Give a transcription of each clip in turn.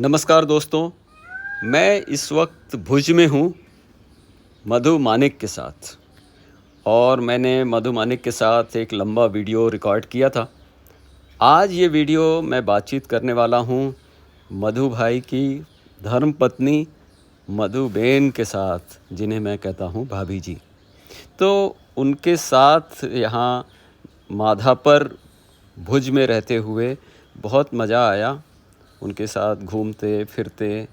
नमस्कार दोस्तों, मैं इस वक्त भुज में हूँ मधु मानिक के साथ। और मैंने मधु मानिक के साथ एक लंबा वीडियो रिकॉर्ड किया था। आज ये वीडियो मैं बातचीत करने वाला हूँ मधु भाई की धर्मपत्नी मधु बेन के साथ, जिन्हें मैं कहता हूँ भाभी जी। तो उनके साथ यहाँ माधापर भुज में रहते हुए बहुत मज़ा आया। उनके साथ घूमते फिरते,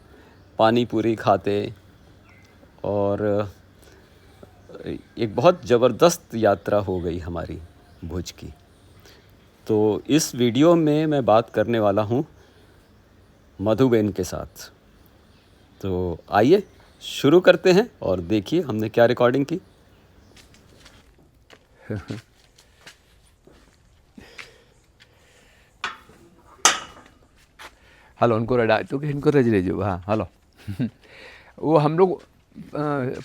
पानी पूरी खाते, और एक बहुत ज़बरदस्त यात्रा हो गई हमारी भुज की। तो इस वीडियो में मैं बात करने वाला हूँ मधु बेन के साथ। तो आइए शुरू करते हैं और देखिए हमने क्या रिकॉर्डिंग की। हलो उनको रडा तो कि इनको रज ले जो। हाँ हलो। वो हम लोग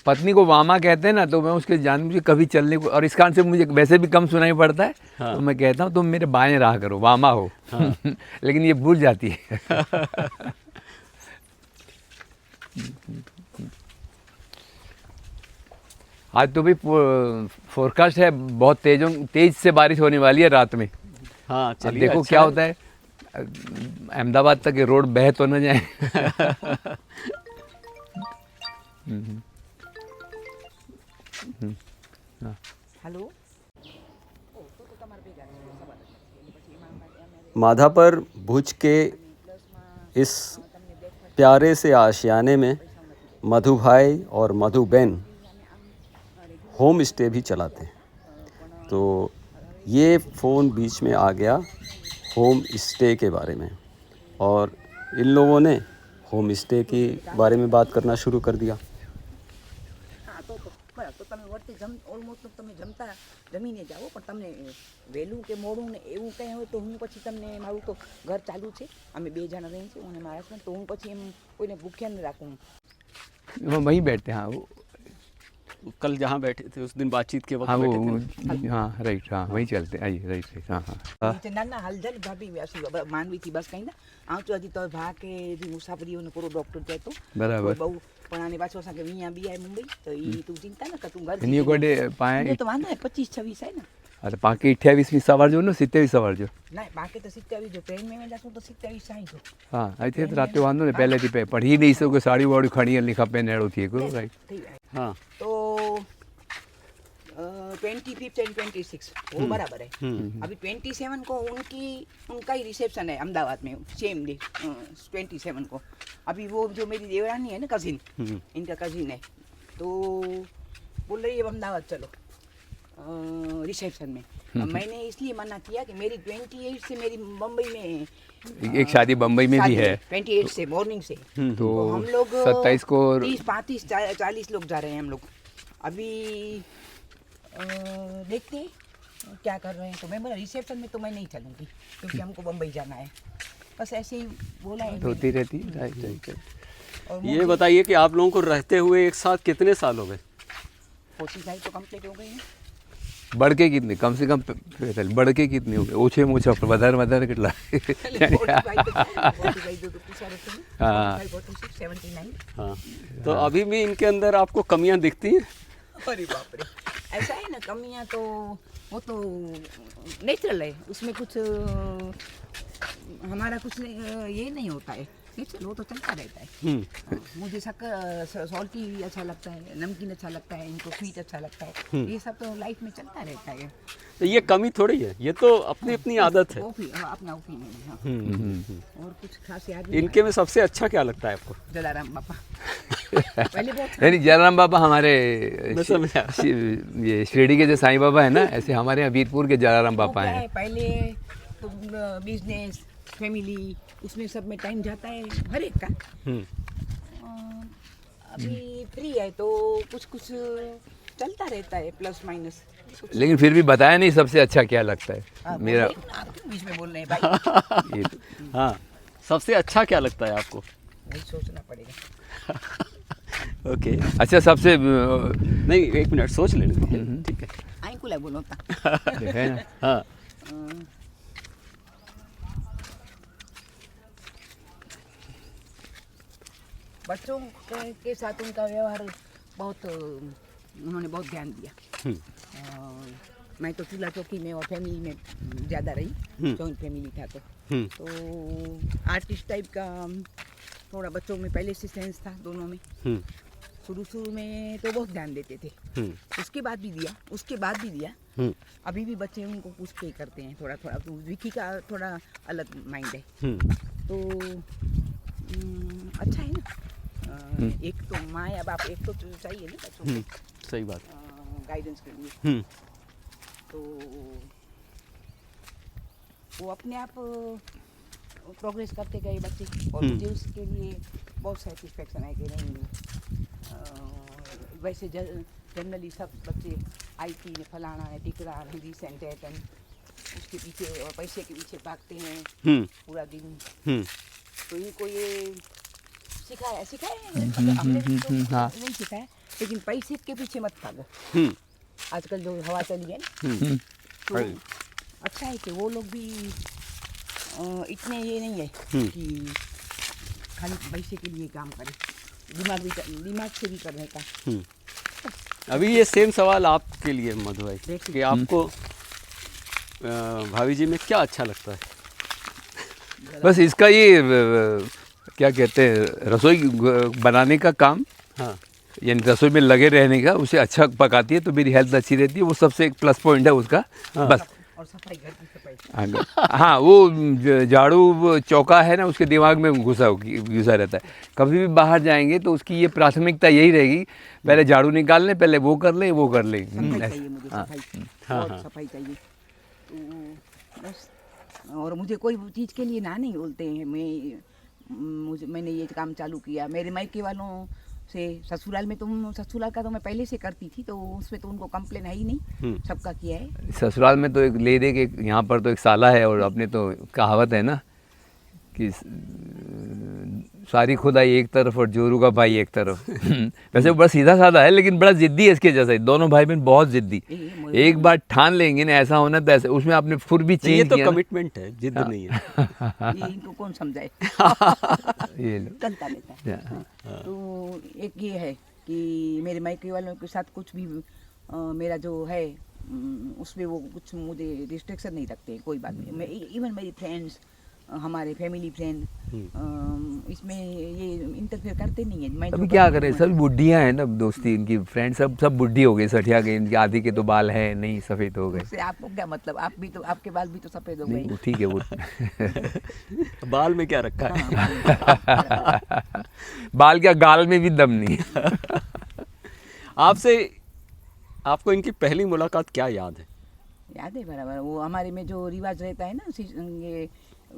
पत्नी को वामा कहते हैं ना, तो मैं उसके जान मुझे कभी चलने को, और इस कारण से मुझे वैसे भी कम सुनाई पड़ता है। हाँ। तो मैं कहता हूँ तुम मेरे बाएं रहा करो, वामा हो। हाँ। लेकिन ये भूल जाती है। आज तो भी फोरकास्ट है, बहुत तेज से बारिश होने वाली है रात में। हाँ चलिए, देखो अच्छा क्या होता है। अहमदाबाद तक ये रोड बह तो न जाए। हेलो। माधापर भुज के इस प्यारे से आशियाने में मधु भाई और मधु बेन होम स्टे भी चलाते हैं। तो ये फ़ोन बीच में आ गया होम स्टे के बारे में, और इन लोगों ने होम स्टे के बारे में बात करना शुरू कर दिया। ઓલમોસ્ટ તમે જમીને જાઓ, પણ તમને વહેલું કે મોડું ને એવું કંઈ હોય તો હું પછી તમને, મારું તો ઘર ચાલુ છે, અમે બે જણા રહીએ છીએ અને મારા હસબન્ડ, તો હું પછી એમ કોઈને ભૂખ્યા ન રાખું। वो वहीं बैठते हैं। हाँ वो कल जहाँ बैठे थे उस दिन बातचीत के वक्त हाँ बैठे वो थे। हाँ राइट, हाँ वहीं चलते आइए, राइट राइट। हाँ हाँ ना ना हालचाल भाभी मानवीથી બસ કંઈ ના આવતો હજી તો ભા કે મુસાફરીઓનો પૂરો ડૉક્ટર કહેતો બરાબર। બહુ, પણ આને પાછો અસાંखे વીયા બી आहे मुंबई, तो ई तू चिंता न कर, तू घर इन्हीं को पाए तो वांधो है 25-26 है ना। अरे पाके 28वीं सवार जो ना 27 सवार जो ना बाकी तो 27 जो ट्रेन में वेंदा तो 27 साईं जो। हाँ आई थे रात वांधो ने पहले थी पे पढ़ी नहीं सको, साड़ी वाड़ी खड़ी लिखा पे नेड़ो थी को राइट। हाँ तो 25 एंड 26 वो बराबर है। अभी 27 को उनका ही रिसेप्शन है अहमदाबाद में, सेम डे 27 को। अभी वो जो मेरी देवरानी है ना, कजिन, इनका कजिन है, तो बोल रही है अहमदाबाद चलो रिसेप्शन में। मैंने इसलिए मना किया कि मेरी 28 से मेरी मुंबई में एक शादी बम्बई में भी है, 28 से मॉर्निंग से। तो हम लोग 27 को 30, 35, 40 लोग जा रहे हैं हम लोग। अभी देखते हैं क्या कर रहे हैं। तो मैं बोला रिसेप्शन में तो मैं नहीं चलूँगी, क्योंकि हमको बम्बई जाना है। बस ऐसे ही बोला है। होती रहती राइट राइट। और ये बताइए कि आप लोगों को रहते हुए एक साथ कितने साल हो गए? 45 तो कंप्लीट हो गई है। बढ़ के कितने, कम से कम बढ़ के कितने हो गए? ओछे मोछा વધારે વધારે કેટલા? 49। तो अभी भी इनके अंदर आपको कमियां दिखती हैं? अरे बाप रे, ऐसा है ना, कमियां तो वो तो नेचुरल है, उसमें कुछ हमारा कुछ ये नहीं होता है, नेचुरल, वो तो चलता रहता है। मुझे सॉल्टी अच्छा लगता है, नमकीन अच्छा लगता है, इनको स्वीट अच्छा लगता है, ये सब तो लाइफ में चलता रहता है। तो ये कमी थोड़ी है, ये तो अपनी अपनी आदत है। अपना ओपिनियन है। और कुछ खास याद नहीं। इनके में सबसे अच्छा क्या लगता है आपको? जलाराम बापा। पहले बहुत यानी जलाराम बाबा हमारे मैं समझा। ये शिरडी के जो साईं बाबा है ना, ऐसे हमारे यहाँ बीरपुर के जलाराम बापा हैं। पहले तो बिजनेस, फैमिली, उसमें सब में टाइम जाता है हर एक का। अभी फ्री है तो कुछ कुछ चलता रहता है, प्लस माइनस। लेकिन फिर भी बताया नहीं सबसे अच्छा क्या लगता है। मेरा बीच में बोल रहे हैं भाई। ये तो, हाँ, सबसे अच्छा क्या लगता है आपको? वही सोचना पड़ेगा। ओके, अच्छा सबसे नहीं एक मिनट सोच लेने, ठीक है। आई को बोलो था। है ना। हाँ बच्चों के साथ उनका व्यवहार बहुत उन्होंने बहुत ध्यान दिया। और मैं तो चूल्हा चौकी में और फैमिली में ज़्यादा रही, जॉइंट फैमिली था तो आर्टिस्ट टाइप का थोड़ा बच्चों में पहले से सेंस था दोनों में। शुरू में तो बहुत ध्यान देते थे, उसके बाद भी दिया। अभी भी बच्चे उनको पूछ के करते हैं थोड़ा थोड़ा। तो विकी का थोड़ा अलग माइंड है तो अच्छा है ना। एक तो माँ या बाप एक तो चाहिए ना बच्चों को सही बात। गाइडेंस के लिए। तो वो अपने आप प्रोग्रेस करते गए बच्चे और मुझे उसके लिए बहुत सेटिस्फेक्शन है कि नहीं। वैसे जनरली सब बच्चे आईटी ने फलाना है टिकरा है रिसेंट है उसके पीछे और पैसे के पीछे भागते हैं पूरा दिन। तो इनको ये सिखाया हमने भी तो नहीं सिखाया, लेकिन पैसे के पीछे मत भागो। आजकल जो हवा चली है ना तो अच्छा है कि वो लोग भी इतने ये नहीं है कि खाली पैसे के लिए काम करें, दिमाग से भी करने का। अभी ये सेम सवाल आपके लिए मधु भाई कि आपको भाभी जी में क्या अच्छा लगता है? बस इसका ये क्या कहते हैं रसोई बनाने का काम, हाँ, यानी रसोई में लगे रहने का, उसे अच्छा पकाती है तो मेरी हेल्थ अच्छी रहती है, वो सबसे एक प्लस पॉइंट है उसका। बस और सफाई, घर की सफाई। हाँ, वो झाड़ू चौका है ना उसके दिमाग में घुसा रहता है। कभी भी बाहर जाएंगे तो उसकी ये प्राथमिकता यही रहेगी, पहले झाड़ू निकाल लें, पहले वो कर लें। सफाई चाहिए मुझे, सफाई चाहिए तो बस। और मुझे कोई चीज़ के लिए ना नहीं बोलते हैं। मैंने ये काम चालू किया मेरे मायके वालों से। ससुराल का तो मैं पहले से करती थी तो उसमें तो उनको कंप्लेन है ही नहीं, सबका किया है। ससुराल में तो एक ले दे के यहाँ पर तो एक साला है, और अपने तो कहावत है ना कि सारी खुदाई एक तरफ और जोरू का भाई एक तरफ। वैसे वो बड़ा सीधा साधा है लेकिन बड़ा जिद्दी है इसके जैसा ही। दोनों भाई बहन बहुत जिद्दी, एक बार ठान लेंगे ना ऐसा होना तो ऐसा। उसमें आपने फिर भी चेंज किया। ये तो किया कमिटमेंट है, जिद नहीं है। ये इनको कौन समझाए। ये लो चलता रहता है। तो एक ये है कि मेरे मायके वालों के साथ कुछ भी मेरा जो है उसमें वो कुछ मुझे रिस्ट्रिक्शन नहीं रखते, कोई बात नहीं। इवन मेरी फ्रेंड्स, हमारे फैमिली फ्रेंड इसमें ये इंटरफेयर करते नहीं है। मैं अभी क्या करें, सब बुढ़ियाँ हैं ना दोस्ती, इनकी फ्रेंड सब बुढ़ी हो गई, सठिया गई, इनकी आधी के तो बाल है नहीं, सफ़ेद हो गए। उससे आपको क्या मतलब, आप भी तो, आपके बाल भी तो सफ़ेद हो गए। ठीक है वो बाल में क्या रखा है? बाल क्या, गाल में भी दम नहीं। आपको इनकी पहली मुलाकात क्या याद है? याद है बराबर। वो हमारे में जो रिवाज रहता है ना, ये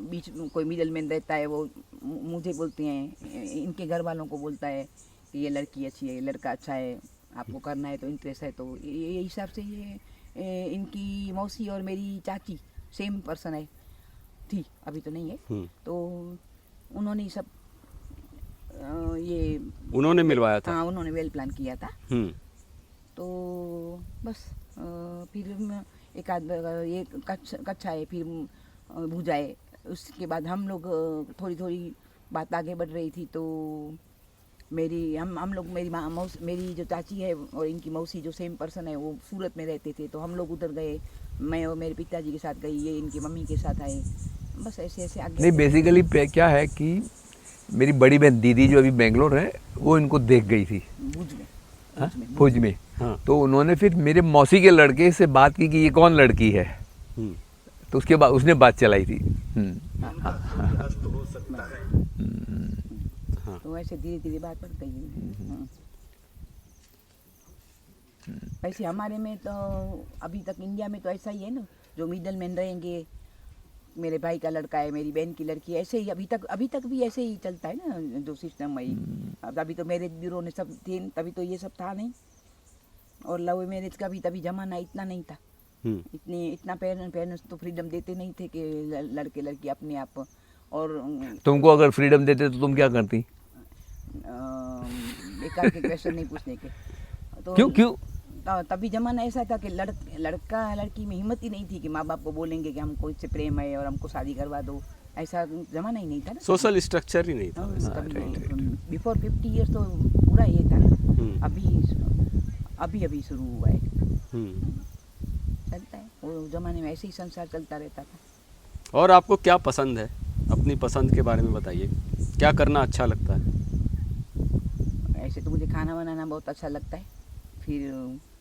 बीच में कोई मिडल मैन रहता है, वो मुझे बोलते हैं, इनके घर वालों को बोलता है कि ये लड़की अच्छी है, लड़का अच्छा है, आपको करना है तो इंटरेस्ट है। तो ये हिसाब से ये इनकी मौसी और मेरी चाची सेम पर्सन है, थी, अभी तो नहीं है। तो उन्होंने सब ये उन्होंने मिलवाया था? हाँ, उन्होंने वेल प्लान किया था। तो बस फिर एक आध ये कच्चा है, फिर भुजाए, उसके बाद हम लोग थोड़ी बात आगे बढ़ रही थी। तो हम लोग मेरी जो चाची है और इनकी मौसी जो सेम पर्सन है, वो सूरत में रहते थे। तो हम लोग उधर गए, मैं और मेरे पिताजी के साथ गई, ये इनकी मम्मी के साथ आए। बस ऐसे आगे। नहीं, बेसिकली क्या है कि मेरी बड़ी बहन दीदी जो अभी बेंगलोर है, वो इनको देख गई थी भुज में। हाँ। तो उन्होंने फिर मेरे मौसी के लड़के से बात की कि ये कौन लड़की है, तो उसके बाद उसने बात चलाई थी। तो ऐसे धीरे धीरे बात बढ़ गई। ऐसे हमारे में तो अभी तक इंडिया में तो ऐसा ही है ना, जो मिडल मैन रहेंगे, मेरे भाई का लड़का है, मेरी बहन की लड़की है, ऐसे ही अभी तक भी ऐसे ही चलता है ना जो सिस्टम है। अभी तो मैरिज ब्यूरो ने सब थे, तभी तो ये सब था नहीं। और लव मैरिज का भी तभी जमाना इतना नहीं था, इतना पेरेंट्स तो फ्रीडम देते नहीं थे कि लड़के लड़की अपने आप। और तुमको अगर फ्रीडम देते तो तुम क्या करती? बेकार के क्वेश्चन नहीं पूछने के। तो क्यों? तभी जमाना ऐसा था कि लड़का लड़की में हिम्मत ही नहीं थी कि माँ बाप को बोलेंगे कि हमको इससे प्रेम है और हमको शादी करवा दो। ऐसा जमाना ही नहीं था ना। सोशल स्ट्रक्चर ही नहीं था वैसे। बिफोर 50 ईयर्स तो पूरा ये था ना। हम्म, अभी शुरू हुआ है। हम्म। चलता है, वो जमाने में ऐसे ही संसार चलता रहता था। और आपको क्या पसंद है, अपनी पसंद के बारे में बताइए, क्या करना अच्छा लगता है? ऐसे तो मुझे खाना बनाना बहुत अच्छा लगता है। फिर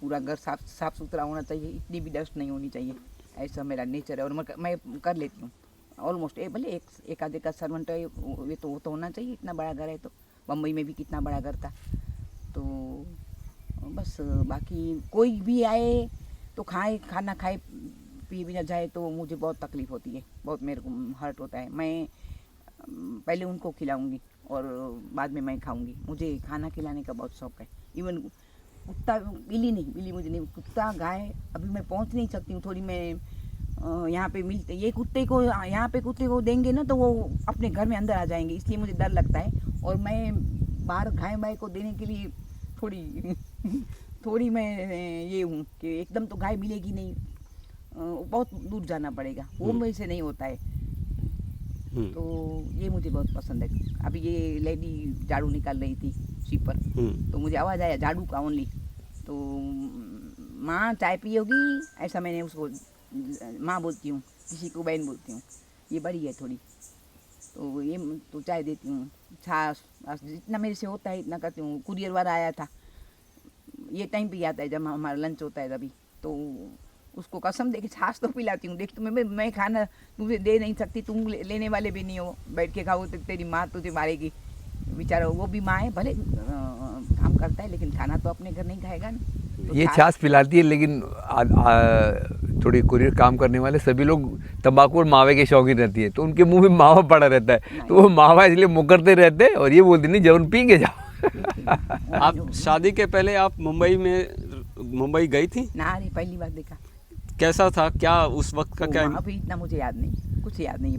पूरा घर साफ सुथरा होना चाहिए, इतनी भी डस्ट नहीं होनी चाहिए, ऐसा मेरा नेचर है। और मैं कर लेती हूँ ऑलमोस्ट। भले एक आधे का सर्वेंट है, वो तो होना चाहिए, इतना बड़ा घर है तो। बम्बई में भी कितना बड़ा घर था। तो बस बाकी कोई भी आए तो खाना खाए पिए भी ना जाए तो मुझे बहुत तकलीफ़ होती है, बहुत मेरे को हर्ट होता है। मैं पहले उनको खिलाऊंगी और बाद में मैं खाऊंगी। मुझे खाना खिलाने का बहुत शौक है। इवन कुत्ता, बिल्ली मुझे नहीं, कुत्ता गाय अभी मैं पहुंच नहीं सकती हूँ। थोड़ी मैं यहाँ पे मिलते ये कुत्ते को देंगे ना तो वो अपने घर में अंदर आ जाएंगे, इसलिए मुझे डर लगता है। और मैं बाहर गाय बाय को देने के लिए थोड़ी मैं ये हूँ कि एकदम तो गाय मिलेगी नहीं, बहुत दूर जाना पड़ेगा, वो मेरे से नहीं होता है। तो ये मुझे बहुत पसंद है। अभी ये लेडी झाड़ू निकाल रही थी स्वीपर, तो मुझे आवाज़ आया झाड़ू का ओनली। तो माँ चाय पी होगी, ऐसा मैंने उसको माँ बोलती हूँ, किसी को बहन बोलती हूँ। ये बड़ी है थोड़ी, तो ये तो चाय देती हूँ, छाछ जितना मेरे से होता है इतना करती हूँ। कुरियर वाला आया था, ये टाइम पे आता है जब हमारा लंच होता है तभी, तो उसको कसम दे के छाछ तो पिलाती हूँ। देख मैं खाना तुझे दे नहीं सकती, तुम लेने वाले भी नहीं हो, बैठ के खाओ तो तेरी माँ तुझे मारेगी। बेचारा वो भी माँ है, भले काम करता है लेकिन खाना तो अपने घर नहीं खाएगा ना। तो ये छाछ पिलाती है, लेकिन थोड़ी कुरियर काम करने वाले सभी लोग तंबाकू और मावे के शौकीन रहती है, तो उनके मुंह में मावा पड़ा रहता है, तो वो मावा इसलिए मुकरते रहते हैं और ये बोलती नहीं जब पी के जाओ। आप शादी के पहले आप मुंबई गई थी? ना, अरे पहली बार देखा। कैसा था, क्या उस वक्त का क्या? अभी इतना मुझे याद नहीं, कुछ याद नहीं।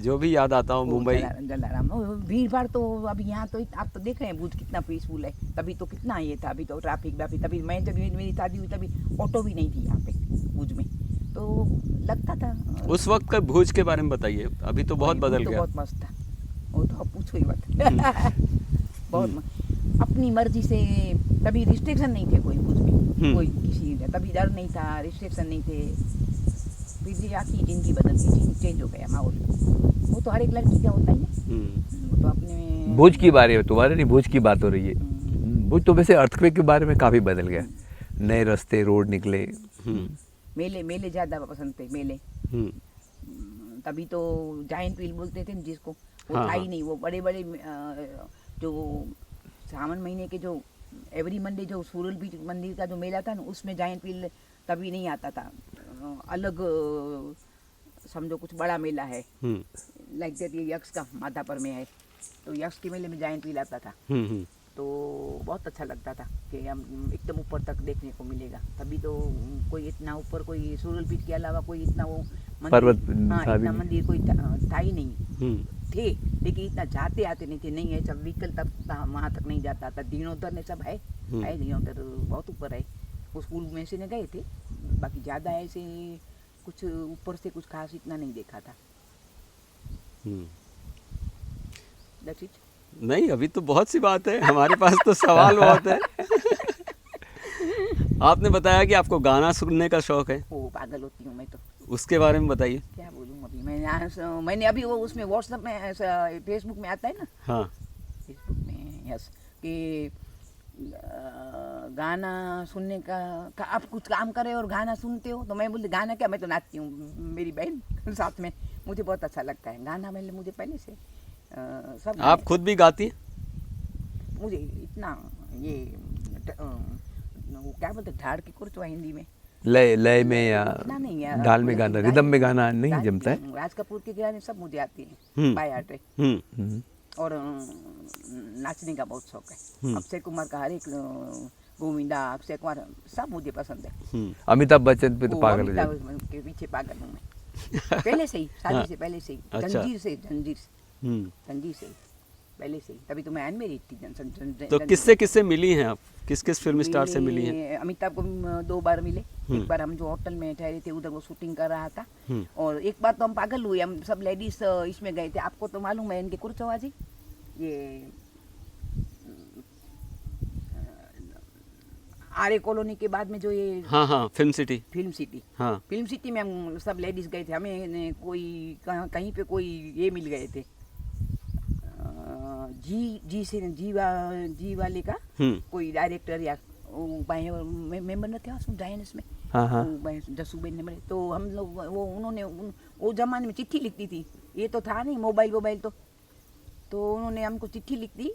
जो भी याद आता हो मुंबई। जलाराम भीड़ भाड़ तो अभी यहाँ तो आप तो देख रहे हैं भुज कितना पीसफुल है। तभी तो कितना ये था, अभी तो ट्रैफिक। तभी मैं जब मेरी शादी हुई तभी ऑटो भी नहीं थी यहाँ पे भुज में, तो लगता था। उस वक्त का भुज के बारे में बताइए, अभी तो बहुत बदल गया। बहुत मस्त था वो तो, अब पूछो ही मत। बहुत अपनी मर्जी से, तभी रिस्ट्रिक्शन नहीं थे कोई भुज में, कोई किसी तभी डर नहीं था, रिस्ट्रिक्शन नहीं थे। फिर भी आपकी जिंदगी बदल गई, चेंज हो गया माहौल। वो तो हर एक लड़की का होता ही है। वो तो अपने भुज की बारे में तुम्हारे नहीं, भुज की बात हो रही है। भुज तो वैसे अर्थक्वेक के बारे में काफ़ी बदल गया, नए रास्ते रोड निकले। मेले ज़्यादा पसंद थे, मेले। तभी तो जायंट व्हील बोलते थे जिसको, वो था ही नहीं। वो बड़े बड़े जो सावन महीने के जो एवरी मंडे जो सूरल बीच मंदिर का जो मेला था ना, उसमें जायंट व्हील तभी नहीं आता था। अलग समझो कुछ बड़ा मेला है, लाइक दैट ये यक्ष का माधापर में है, तो यक्ष के मेले में जायंट व्हील आता था। तो बहुत अच्छा लगता था कि हम एकदम ऊपर तक देखने को मिलेगा। तभी तो कोई इतना ऊपर, कोई सूरल बीच के अलावा कोई इतना वो पर्वत इतना मंदिर कोई था ही नहीं। थे लेकिन इतना जाते आते नहीं थे, नहीं है सब व्हीकल तक वहाँ तक नहीं जाता था। दीनोदर ने सब है दीनोदर बहुत ऊपर है, वो स्कूल में से ने गए थे। बाकी ज़्यादा ऐसे कुछ ऊपर से कुछ खास इतना नहीं देखा था। That's it. नहीं, अभी तो बहुत सी बात है, हमारे पास तो सवाल बहुत है। आपने बताया कि आपको गाना सुनने का शौक है। वो पागल होती हूँ मैं तो। उसके बारे में बताइए। क्या बोलूँ अभी मैंने अभी वो उसमें व्हाट्सएप में फेसबुक में आता है ना। हाँ, फेसबुक में यस कि गाना सुनने का आप कुछ काम करे और गाना सुनते हो, तो मैं बोलती गाना क्या, मैं तो नाचती हूँ, मेरी बहन साथ में। मुझे बहुत अच्छा लगता है गाना, मैंने मुझे पहले से सब। आप खुद भी गाती हैं? मुझे इतना ये वो क्या बोलते ढाड़ की कुर्च हिंदी में, लय में या ढाल में गाना, रिदम में गाना नहीं जमता है। राज कपूर के गाने सब मुझे आते हैं बाय हार्ट है। और नाचने का बहुत शौक है। अक्षय कुमार का हर एक गोविंदा, अक्षय कुमार सब मुझे पसंद है। अमिताभ बच्चन पे तो पागल हो जाते अमिताभ के पीछे पागल हूँ मैं, पहले से ही, शादी से पहले से ही। जंजीर से पहले से ही, तभी तो मैं अनमेरिड थी। तो किससे किससे मिली हैं आप, किस किस फिल्म स्टार से मिली हैं? अमिताभ को 2 बार मिले। एक बार हम जो होटल में ठहरे थे उधर वो शूटिंग कर रहा था, और एक बार तो हम पागल हुए, हम सब लेडीज इसमें गए थे। आपको तो मालूम है इनके कुर्चवा जी, ये आर्य कॉलोनी के बाद में जो ये हाँ फिल्म सिटी। फिल्म सिटी, हाँ फिल्म सिटी में हम सब लेडीज गए थे। हमें कोई कहीं पे कोई ये मिल गए थे, जी वाले का कोई डायरेक्टर या मेंबर न थे उसमें डायनेस में, हाँ जसूबेन ने तो हम लोग वो उन्होंने वो जमाने में चिट्ठी लिखती थी, ये तो था नहीं मोबाइल तो उन्होंने हमको चिट्ठी लिख दी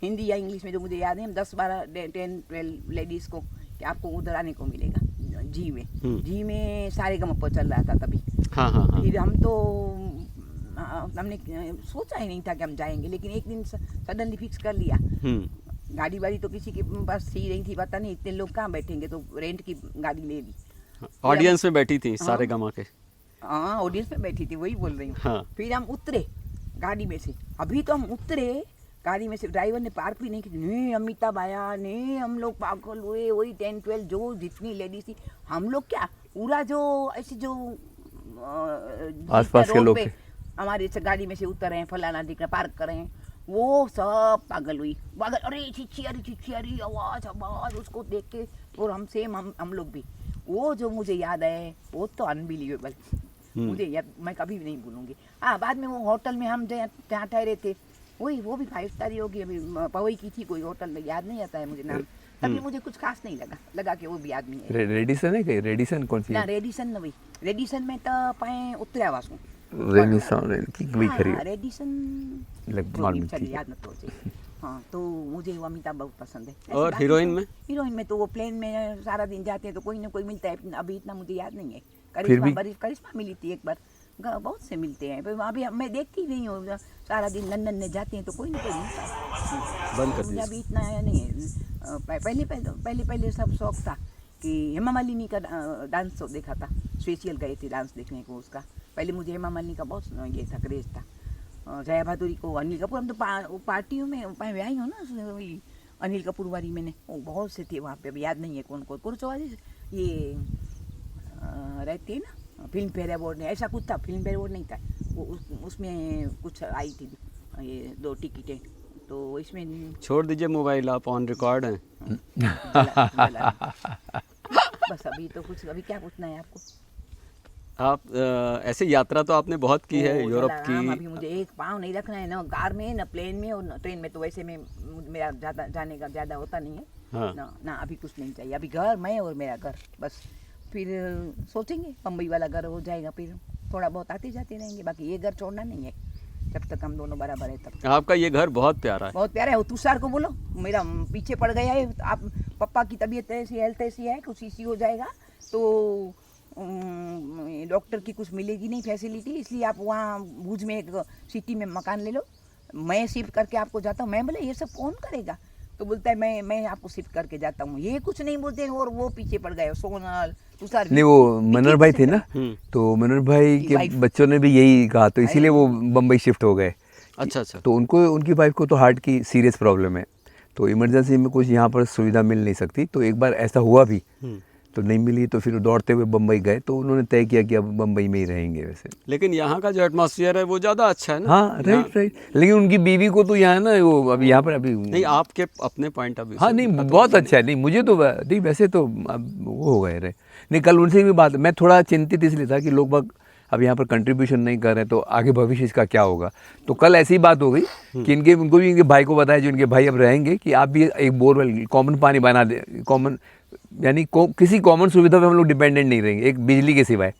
हिंदी या इंग्लिश में, जो मुझे याद है। हम 10, 12, 10, 12 लेडीज को कि आपको उधर आने को मिलेगा जी में सारेगामा चल रहा था तभी। हाँ फिर हम तो हमने सोचा ही नहीं था कि हम जाएंगे, लेकिन एक दिन सडनली फिक्स कर लिया। गाड़ी वाड़ी तो किसी के पास थी नहीं थी, पता नहीं इतने लोग कहाँ बैठेंगे, तो रेंट की गाड़ी ले ली। ऑडियंस में बैठी थी सारेगामा के। हाँ ऑडियंस में बैठी थी, वही बोल रही हूँ। हाँ। फिर हम उतरे गाड़ी में से, अभी तो हम उतरे गाड़ी में से, ड्राइवर ने पार्क भी नहीं की, नहीं अमिताभ आया, नहीं हम लोग पागल हुए। वही 10, 12 जो जितनी लेडीज थी, हम लोग क्या पूरा जो ऐसे जो आसपास के लोग हमारे गाड़ी में से उतर रहे हैं, फलाना दिख रहा, पार्क कर रहे हैं, वो सब पागल हुई, पागल, अरे चिच्ची अरे आवाज उसको देख के। और हम लोग भी, वो जो मुझे याद है वो तो अनबिलीवेबल, मुझे याद, मैं कभी भी नहीं भूलूंगी। हाँ बाद में वो होटल में हम जहाँ ठहरे थे, वही वो भी 5 स्टार ही होगी, अभी पवई की थी कोई होटल में, याद नहीं आता है मुझे नाम। तभी मुझे कुछ खास नहीं लगा कि वो भी आदमी है। रेडिसन है कहीं? रेडिसन कौन सी? ना रेडिसन न वही, रेडिसन में तो पाए उतरिया वासू रेडिसन की भी खरी रेडिसन मालूम चलिए थी। याद न तो हाँ, तो मुझे वो अमिताभ बहुत पसंद है। ऐसी और बात हीरोइन तो- में? हीरोइन में तो वो प्लेन में सारा दिन जाते हैं तो कोई ना कोई मिलता है, अभी इतना मुझे याद नहीं है। फिर भी- करिश्मा मिली थी एक बार, बहुत से मिलते हैं, पर अभी मैं देखती नहीं हूँ, सारा दिन लंदन में जाते हैं तो कोई ना कोई मिलता है। बंद कर मुझे दिया। अभी इतना नहीं है। पहले सब शौक था कि हेमा मालिनी का डांस देखा था, स्पेशल गए थे डांस देखने को उसका। पहले मुझे हेमा मालिनी का बहुत ये था, क्रेज था। जया भादुरी को, अनिल कपूर, हम तो पार्टियों में ब्याही हो ना, वही अनिल कपूर वाली मैंने, वो बहुत से थे वहाँ पे, अभी याद नहीं है कौन कुरचवाजी ये रहती है ना, फिल्म फेयर अवार्ड ने, ऐसा कुछ था, फिल्म फेयर अवार्ड नहीं था वो, उसमें कुछ आई थी ये 2 टिकटें, तो इसमें छोड़ दीजिए मोबाइल, आप ऑन रिकॉर्ड हैं। जला। बस अभी तो कुछ, अभी क्या पूछना है आपको? आप ऐसे यात्रा तो आपने बहुत की है ओ, यूरोप जलाराम, अभी की। मुझे एक पाँव नहीं रखना है ना कार में, ना प्लेन में और ना ट्रेन में, तो वैसे में मेरा जाने का ज़्यादा होता नहीं है। हाँ। ना अभी कुछ नहीं चाहिए, अभी घर मैं और मेरा घर बस। फिर सोचेंगे बम्बई वाला घर हो जाएगा, फिर थोड़ा बहुत आते जाते रहेंगे, बाकी ये घर छोड़ना नहीं है जब तक हम दोनों बराबर है तब। आपका ये घर बहुत प्यारा है। बहुत प्यारा है। वो तुषार को बोलो मेरा पीछे पड़ गया है, आप पापा की तबीयत ऐसी, हेल्थ ऐसी है, कुछ इसी हो जाएगा तो डॉक्टर की कुछ मिलेगी नहीं फैसिलिटी, इसलिए आप वहाँ भुज में एक सिटी में मकान ले लो, मैं शिफ्ट करके आपको जाता हूँ। मैं बोले ये सब कौन करेगा, तो बोलता है मैं आपको शिफ्ट करके जाता हूँ। ये कुछ नहीं बोलते हैं, और वो पीछे पड़ गए, सोनल तुषार नहीं वो मनोहर भाई थे ना, तो मनोहर भाई के वाइफ। बच्चों ने भी यही कहा, तो इसीलिए वो बम्बई शिफ्ट हो गए। अच्छा अच्छा। तो उनकी वाइफ को तो हार्ट की सीरियस प्रॉब्लम है, तो इमरजेंसी में कुछ यहाँ पर सुविधा मिल नहीं सकती, तो एक बार ऐसा हुआ भी, तो नहीं मिली, तो फिर दौड़ते हुए बम्बई गए, तो उन्होंने तय किया कि अब बम्बई में ही रहेंगे वैसे। लेकिन यहाँ का जो एटमॉस्फेयर है वो ज़्यादा अच्छा है ना। हाँ राइट, लेकिन उनकी बीवी को तो यहाँ ना वो अभी यहाँ पर अभी नहीं, आपके अपने पॉइंट ऑफ व्यू हाँ नहीं बहुत अच्छा है, नहीं मुझे तो नहीं वैसे तो अब वो हो गए रहे। नहीं कल उनसे भी बात, मैं थोड़ा चिंतित इसलिए था कि लोग बाग अब यहाँ पर कंट्रीब्यूशन नहीं कर रहे, तो आगे भविष्य इसका क्या होगा। तो कल ऐसी बात हो गई कि उनको भी इनके भाई को बताया, जो इनके भाई अब रहेंगे, कि आप भी एक बोरवेल कॉमन पानी बना दे, कॉमन यानी किसी कॉमन सुविधा पे हम लोग डिपेंडेंट नहीं रहेंगे, एक बिजली के सिवाय।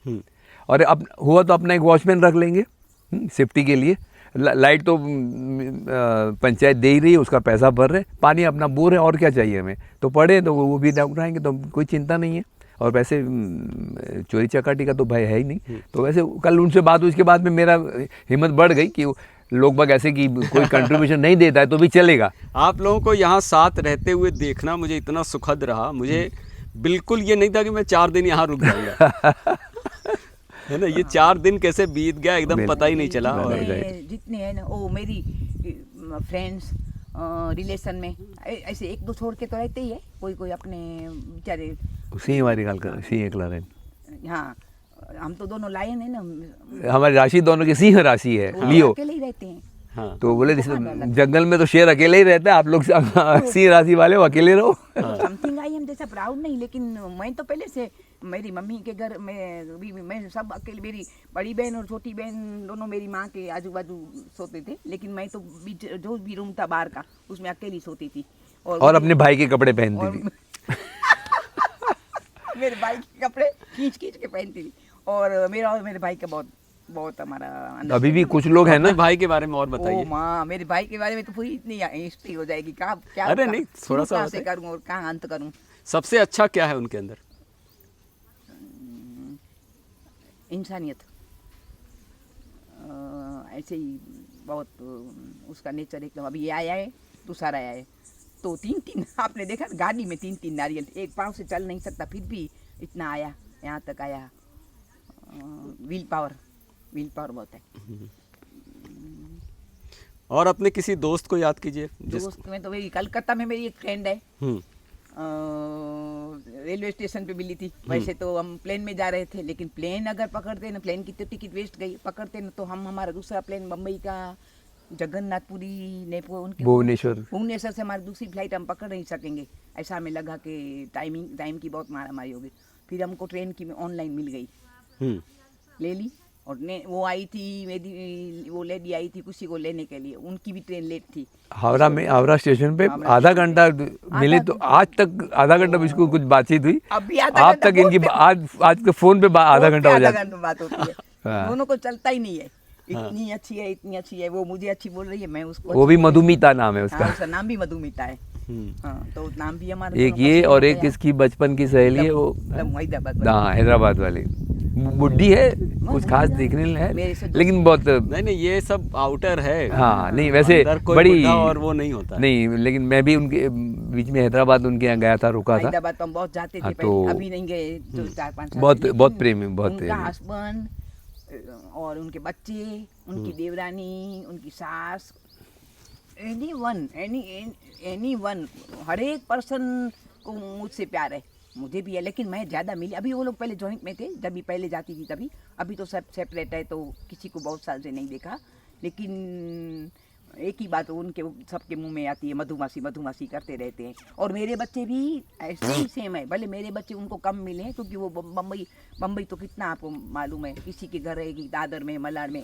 और अब हुआ तो अपना एक वॉचमैन रख लेंगे सेफ्टी के लिए। लाइट तो पंचायत दे ही रही है, उसका पैसा भर रहे, पानी अपना बोर है, और क्या चाहिए हमें। तो पढ़े तो वो भी उठाएंगे, तो कोई चिंता नहीं है। और वैसे चोरी चकाटी का तो भय है ही नहीं। तो वैसे कल उनसे बात हुई, उसके बाद में मेरा हिम्मत बढ़ गई कि लोग बाग ऐसे कि कोई कंट्रीब्यूशन नहीं देता है तो भी चलेगा। आप लोगों को यहाँ साथ रहते हुए देखना मुझे इतना सुखद रहा, मुझे बिल्कुल ये नहीं था कि मैं 4 दिन यहाँ रुक जाऊंगा। है ना, ये 4 दिन कैसे बीत गया एकदम पता ही नहीं चला। और जितने है ना, ओ फ्रेंड्स रिलेशन में ऐसे एक दो छोड़ के तो रहते ही है, कोई कोई अपने बेचारे। सिंह वाली गाल कर, सिंह एकला रहे। हाँ, हम तो दोनों लायन है ना, हमारी राशि दोनों की सिंह राशि है, वो लियो। अकेले ही रहते हैं। हाँ तो बोले जंगल में तो शेर अकेले ही रहता है, आप लोग सिंह राशि वाले हो अकेले रहो। समथिंग आई एम जैसा प्राउड नहीं, लेकिन मैं तो पहले से मेरी मम्मी के घर में भी मैं सब अकेले, मेरी बड़ी बहन और छोटी बहन दोनों मेरी माँ के आजू बाजू सोते थे, लेकिन मैं तो बीच जो भी रूम था बाहर का उसमें अकेली सोती थी। और अपने भाई के कपड़े पहनती और थी। मेरे भाई के कपड़े खींच खींच के पहनती थी, और मेरा और मेरे भाई का बहुत बहुत हमारा अभी भी कुछ लोग हैं ना। अपने भाई के बारे में और ओ बताइए। माँ, मेरे भाई के बारे में तो पूरी इतनी हिस्ट्री हो जाएगी, क्या क्या अरे नहीं, थोड़ा सा कहाँ से बताइए। करूँ और कहाँ अंत करूँ। सबसे अच्छा क्या है उनके अंदर? इंसानियत, ऐसे ही बहुत उसका नेचर एकदम। अभी ये आया है, दूसरा आया है, तो तीन तीन आपने देखा गाड़ी में तीन तीन नारियल, एक पाँव से चल नहीं सकता फिर भी इतना आया, यहाँ तक आया। विल पावर बहुत है। और अपने किसी दोस्त को याद कीजिए दोस्त में तो मेरी कलकत्ता में मेरी एक फ्रेंड है, हम्म, रेलवे स्टेशन पे मिली थी। वैसे तो हम प्लेन में जा रहे थे, लेकिन प्लेन अगर पकड़ते ना, प्लेन की तो टिकट वेस्ट गई, पकड़ते ना तो हम हमारा दूसरा प्लेन बम्बई का जगन्नाथपुरी उनके भुवनेश्वर से हमारी दूसरी फ्लाइट हम पकड़ नहीं सकेंगे। ऐसा हमें लगा कि टाइम की बहुत मारामारी होगी। फिर हमको ट्रेन की ऑनलाइन मिल गई, ले ली, और वो आई थी मेरी, वो लेडी आई थी किसी को लेने के लिए, उनकी भी ट्रेन लेट थी। हावड़ा स्टेशन पे आधा घंटा मिले, तो आज तक आधा घंटा इसको कुछ बातचीत हुई। अभी आप तक इनकी आज के फोन पे आधा घंटा हो जाता है। बात होती है। दोनों को चलता ही नहीं है। इतनी अच्छी है, इतनी अच्छी है, वो मुझे अच्छी बोल रही है, मैं उसको। वो भी मधुमिता नाम है उसका। हाँ, उसका नाम भी मधुमिता है। हाँ, तो नाम भी हमारा एक ये और एक इसकी बचपन की सहेली है, वो हैदराबाद वाली बुढ़ी है, कुछ खास देखने है, लेकिन बहुत नहीं ये सब आउटर है। हाँ नहीं, वैसे बड़ी और वो नहीं होता नहीं, लेकिन मैं भी उनके बीच में हैदराबाद उनके यहाँ गया था, रुका था। हैदराबाद तो हम बहुत जाते थे तो पहले, अभी नहीं गए तो 4-5 साल। बहुत प्रेमी, बहुत उनका हस्बैंड और उनके बच्चे, उनकी देवरानी, उनकी सास, एनी वन, हर एक पर्सन को मुझसे प्यार है, मुझे भी है। लेकिन मैं ज़्यादा मिली, अभी वो लोग पहले जॉइंट में थे, जब भी पहले जाती थी तभी, अभी तो सब सेपरेट है, तो किसी को बहुत साल से नहीं देखा। लेकिन एक ही बात उनके सबके मुंह में आती है, मधुमासी मधुमासी करते रहते हैं। और मेरे बच्चे भी ऐसे ही सेम है, भले मेरे बच्चे उनको कम मिले हैं, क्योंकि वो बम्बई तो कितना आपको मालूम है, किसी के घर रहेगी, दादर में, मलाड में,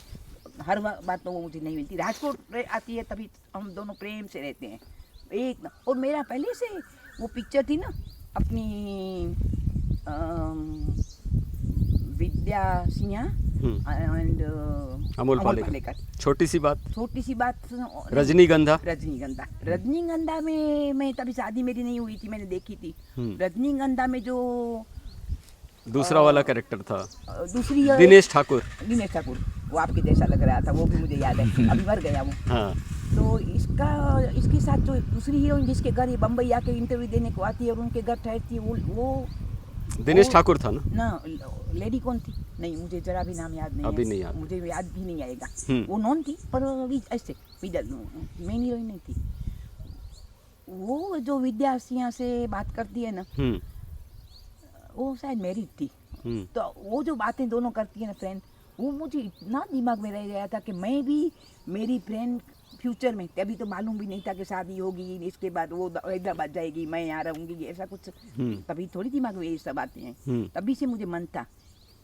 हर बात तो वो मुझे नहीं मिलती। राजकोट आती है तभी हम दोनों प्रेम से रहते हैं एक। और मेरा पहले से वो पिक्चर थी ना अपनी विद्या सिन्हा एंड अमोल पालेकर। छोटी सी बात रजनीगंधा में मैं तभी शादी मेरी नहीं हुई थी, मैंने देखी थी। रजनीगंधा में जो दूसरा वाला कैरेक्टर था, दूसरी दिनेश ठाकुर, वो आपके जैसा लग रहा था, वो भी मुझे याद है, अभी मर गया वो। हाँ। तो इसके साथ जो दूसरी हीरोइन जिसके घर ये बम्बई आके इंटरव्यू देने को आती है और उनके घर ठहरती है, वो दिनेश ठाकुर था ना? लेडी कौन थी? नहीं, मुझे जरा भी नाम याद नहीं, अभी नहीं याद, मुझे याद भी नहीं आएगा। वो नॉन थी, पर ऐसे मेन हीरोइन नहीं थी। वो जो विद्या सिन्हा से बात करती है ना, वो शायद मैरिड थी। तो वो जो बातें दोनों करती है ना फ्रेंड, वो मुझे इतना दिमाग में रह गया था कि मैं भी, मेरी फ्रेंड फ्यूचर में, तभी तो मालूम भी नहीं था कि शादी होगी, इसके बाद वो हैदराबाद जाएगी, मैं यहाँ रहूँगी, ऐसा कुछ तभी थोड़ी दिमाग में ये सब बातें हैं। तभी से मुझे मन था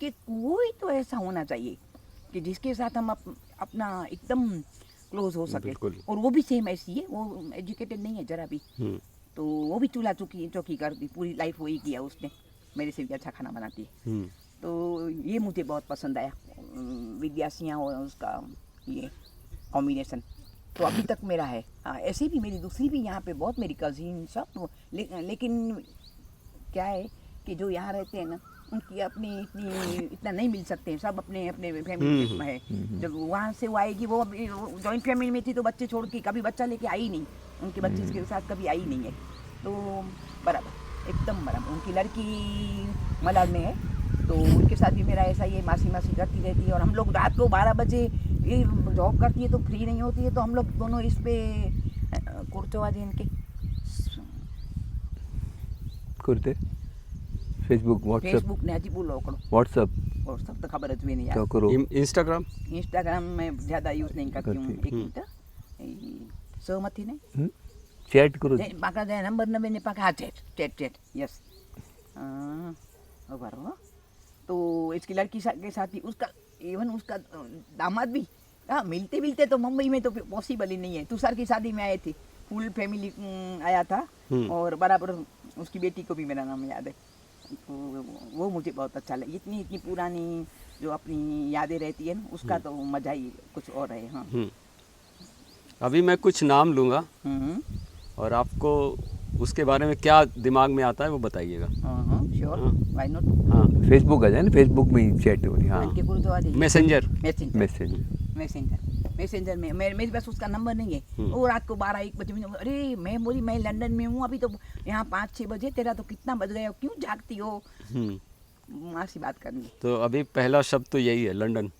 कि कोई तो ऐसा होना चाहिए कि जिसके साथ हम अपना एकदम क्लोज हो सके। और वो भी सेम ऐसी है, वो एजुकेटेड नहीं है जरा भी, तो वो भी चूल्हा चौकी करती, पूरी लाइफ वही किया उसने, मेरे से भी अच्छा खाना बनाती है। तो ये मुझे बहुत पसंद आया, विद्या सिन्हा और उसका ये कॉम्बिनेशन, तो अभी तक मेरा है। हाँ, ऐसे भी मेरी दूसरी भी यहाँ पे बहुत, मेरी कजिन सब, लेकिन क्या है कि जो यहाँ रहते हैं ना, उनकी अपनी इतना नहीं मिल सकते हैं, सब अपने अपने फैमिली में है। जब वहाँ से वो आएगी, वो जॉइंट फैमिली में थी तो बच्चे छोड़ के कभी बच्चा लेके आई नहीं, उनके बच्चे के साथ कभी आई नहीं है। तो बराबर, एकदम बराबर। उनकी लड़की मलाड में है, तो उनके साथ भी मेरा ऐसा ही है, मासी मासी करती रहती है। और हम लोग रात को 12 बजे, ये जॉब करती है तो फ्री नहीं होती है, तो हम लोग दोनों इस पे कुर्चोवाज इनके करते फेसबुक व्हाट्सएप फेसबुक ने हजी बोलो करो, व्हाट्सएप और सब तो खबर भी नहीं तो यार। करो इंस्टाग्राम इंस्टाग्राम में ज़्यादा यूज़ नहीं करती हूँ। एक मिनट सहमति नहीं चैट करो पाका जाए नंबर न मैंने पाका, हाँ चैट चैट चैट यस बराबर। तो इसकी लड़की के साथ भी उसका, इवन उसका दामाद भी, हाँ मिलते मिलते तो मुंबई में तो पॉसिबल ही नहीं है। तुषार की शादी में आए थे, फुल फैमिली आया था, और बराबर उसकी बेटी को भी मेरा नाम याद है। तो वो मुझे बहुत अच्छा लगा। इतनी इतनी पुरानी जो अपनी यादें रहती है ना, उसका तो मज़ा ही कुछ और है। हाँ अभी मैं कुछ नाम लूँगा और आपको उसके बारे में क्या दिमाग में आता है वो बताइएगा। Sure, why not. हाँ फेसबुक आ जाए ना, फेसबुक में ही चैट हो रही हाँ इनके गुरु तो आ जाइए। मैसेंजर मैसेंजर में मेरे पास उसका नंबर नहीं है। वो रात को 12-1 बजे मुझे, अरे मैं बोली मैं लंदन में हूँ अभी, तो यहाँ 5-6 बजे, तेरा तो कितना बज गया, क्यों जागती हो, माँ से बात करनी। तो अभी पहला शब्द तो यही है, लंदन।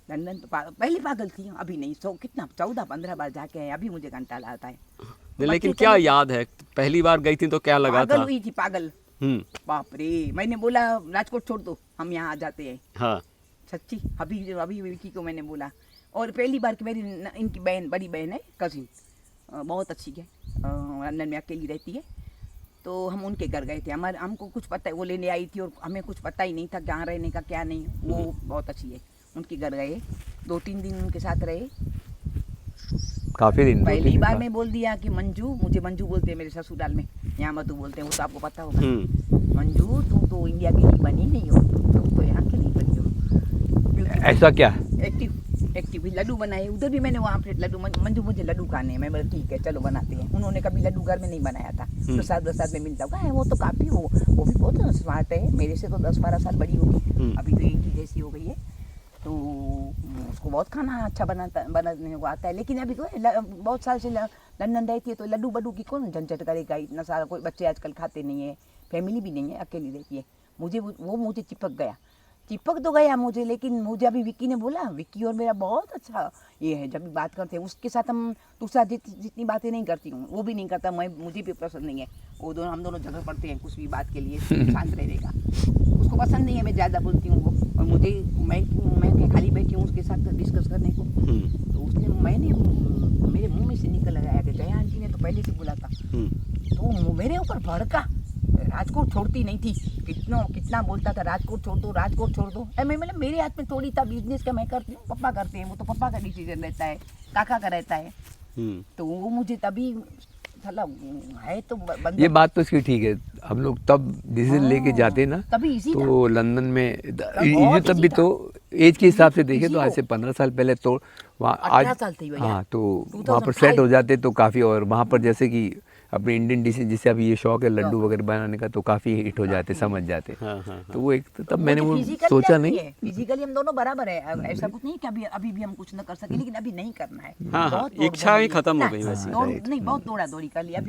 लंदन तो पहले पागल थी, अभी नहीं। कितना 14-15 बार जाके आए, अभी मुझे घंटा आता है। लेकिन क्या याद है, पहली बार गई थी तो क्या लगा पागल था? हुई थी, पागल। बाप रे, मैंने बोला राजकोट छोड़ दो, हम यहाँ आ जाते हैं। हाँ सच्ची, अभी विकी को मैंने बोला। और पहली बार कि मेरी इनकी बहन, बड़ी बहन है, कजिन, बहुत अच्छी है, लंदन में अकेली रहती है। तो हम उनके घर गए थे। हमको कुछ पता है, वो लेने आई थी और हमें कुछ पता ही नहीं था कहाँ रहने का क्या नहीं। वो बहुत अच्छी है, उनके घर गए, 2-3 दिन उनके साथ रहे। काफी दिन पहली बार मैं बोल दिया कि मंजू, मुझे मंजू बोलते हैं मेरे ससुराल में, यहाँ मधु बोलते हैं, वो तो आपको पता होगा। मंजू तुम तो इंडिया के लिए बनी नहीं हो, तुम तो यहाँ के लिए बनी हो। ऐसा क्या? एक्टिव लड्डू बनाए उधर भी मैंने, वहाँ पे लड्डू, मंजू मुझे लड्डू खाने हैं। मैं बोला ठीक है चलो बनाते हैं। उन्होंने कभी लड्डू घर में नहीं बनाया था, प्रसाद में मिलता होगा। वो तो काफ़ी वो भी बहुत स्मार्ट है, मेरे से तो 10-12 साल बड़ी होगी, अभी तो एक ही जैसी हो गई है। तो उसको बहुत खाना अच्छा बनाने को आता है। लेकिन अभी तो बहुत साल से लंदन रहती है, तो लड्डू बड्डू की कौन झंझट करेगा इतना सारा। कोई बच्चे आजकल खाते नहीं है, फैमिली भी नहीं है, अकेली रहती है। मुझे चिपक तो गया मुझे। लेकिन मुझे अभी विक्की ने बोला, विक्की और मेरा बहुत अच्छा ये है, जब भी बात करते हैं उसके साथ हम दूसरा जितनी बातें नहीं करती हूँ वो भी नहीं करता। मुझे भी पसंद नहीं है, वो दोनों, हम दोनों झगड़ पड़ते हैं कुछ भी बात के लिए, शांत रहेगा। उसको पसंद नहीं है मैं ज़्यादा बोलती हूँ वो, और मुझे मैं खाली बैठी हूँ उसके साथ डिस्कस करने को। तो मैंने मेरे मुँह में से निकल आया कि जया आंटी ने तो पहले से बोला था, तो मेरे ऊपर भड़का। राजकोट छोड़ती नहीं थी, कितना बोलता था राजकोट छोड़ दो। मैं मतलब मेरे हाथ में थोड़ी था, बिजनेस का मैं करती हूँ, पापा करते हैं, वो तो पापा का डिसीजन रहता है, काका का रहता है। तो वो मुझे तभी है तो ये बात तो इसकी ठीक है। हम लोग तब डिसीजन लेके जाते ना, तभी इजी तो लंदन में ये तब भी तो एज के हिसाब से देखे तो आज से 15 साल पहले तो वहाँ आज, हाँ तो वहाँ पर सेट हो जाते तो काफ़ी। और वहाँ पर जैसे कि अपने इंडियन डिश, जिससे अभी ये शौक है लड्डू वगैरह बनाने का, तो काफ़ी हिट हो जाते, समझ जाते। तो वो एक तब मैंने वो सोचा नहीं। फिजिकली हम दोनों बराबर है, ऐसा कुछ नहीं कि अभी भी हम कुछ न कर सके, लेकिन अभी नहीं करना है। बहुत इच्छा ही खत्म हो गई वैसे। नहीं, बहुत दौड़ा दौड़ी कर लिया।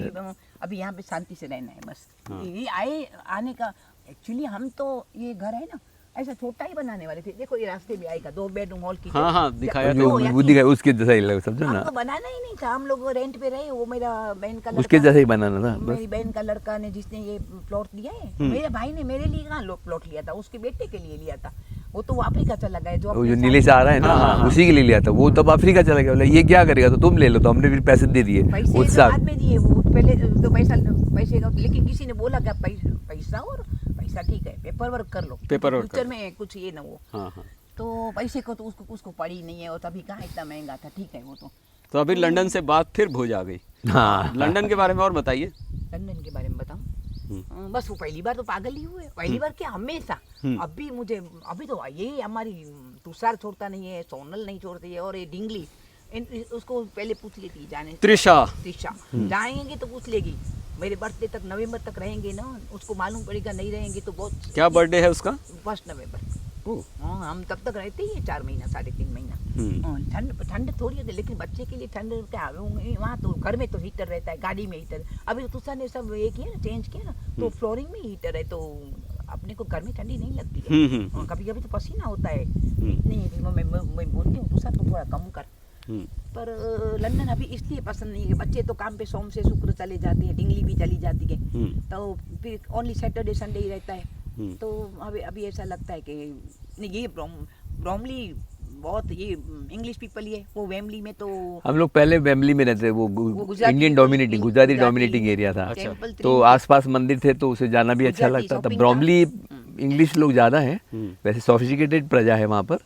अभी यहाँ पे शांति से रहना है बस। ये आने का एक्चुअली, हम तो ये घर है ना ऐसा छोटा ही बनाने वाले थे। देखो ये रास्ते में आएगा, 2 बेडरूम हॉल की। हाँ दिखाया वो दिखाया, उसके जैसा ही लगा, समझो ना। तो बनाना ही नहीं था, हम लोग रेंट पे रहे। वो मेरा बहन का उसके जैसा ही बनाना था। मेरी बहन का लड़का ने, जिसने ये प्लॉट लिया है, मेरे भाई ने मेरे लिए कहाँ प्लॉट लिया था, उसके बेटे के लिए लिया था। वो तो अफ्रीका चला गया, जो नीले से आ रहा है ना, उसी के लिए लिया था। वो तब अफ्रीका चला गया, बोला ये क्या करेगा, तो तुम ले लो। तो हमने फिर पैसे दे दिए, बाद में दिए। वो पहले तो पैसे का, लेकिन किसी ने बोला कि पैसा और पैसा ठीक है, पेपर वर्क कर लो, फ्यूचर में कुछ ये ना हो। तो पैसे को तो उसको पड़ी नहीं है, और तभी कहाँ इतना महंगा था। ठीक है वो तो अभी लंदन से बात फिर भूज आ गई। हाँ, लंदन के बारे में और बताइए। लंदन के बारे में बताऊं, बस वो पहली बार तो पागल ही हुए, पहली बार क्या हमेशा। अभी तो ये हमारी तुषार छोड़ता नहीं है, सोनल नहीं छोड़ती है, और ये डिंगली, उसको पहले पूछ लेती जाने, त्रिशा जाएंगे तो पूछ लेगी। मेरे बर्थडे तक, नवंबर तक रहेंगे ना, उसको मालूम पड़ेगा, नहीं रहेंगे तो बहुत। क्या बर्थडे है उसका? 1 नवंबर। हाँ, हम तब तक रहते ही 4 महीना, 3.5 महीना। ठंड थोड़ी होती है, लेकिन बच्चे के लिए ठंड क्या, वहाँ तो घर में तो हीटर रहता है, गाड़ी में हीटर। अभी तो तुषार ने सब ये किया ना, चेंज किया ना, तो फ्लोरिंग में हीटर है, तो अपने को गर्मी ठंडी नहीं लगती है। और कभी कभी तो पसीना होता है इतनी दिनों में। मैं बोलती हूँ तू सब तो थोड़ा कम कर। पर लंदन अभी इसलिए पसंद नहीं है, बच्चे तो काम पे सोम से शुक्र चले जाते हैं, डिंगली भी चली जाती है, तो फिर ओनली सैटरडे संडे ही रहता है। तो अभी ऐसा लगता है कि नहीं, ये ब्रोमली बहुत ये इंग्लिश पीपल ही है। वो वेमली में तो हम लोग पहले वेमली में रहते, वो Gujarati Indian dominating Gujarati dominating area था। टेम्पल तो आसपास मंदिर थे तो उसे जाना भी अच्छा गुजराती लगता था। शॉपिंग ब्रोमली इंग्लिश लोग ज़्यादा हैं, वैसे सोफिस्टिकेटेड प्रजा है वहाँ पर,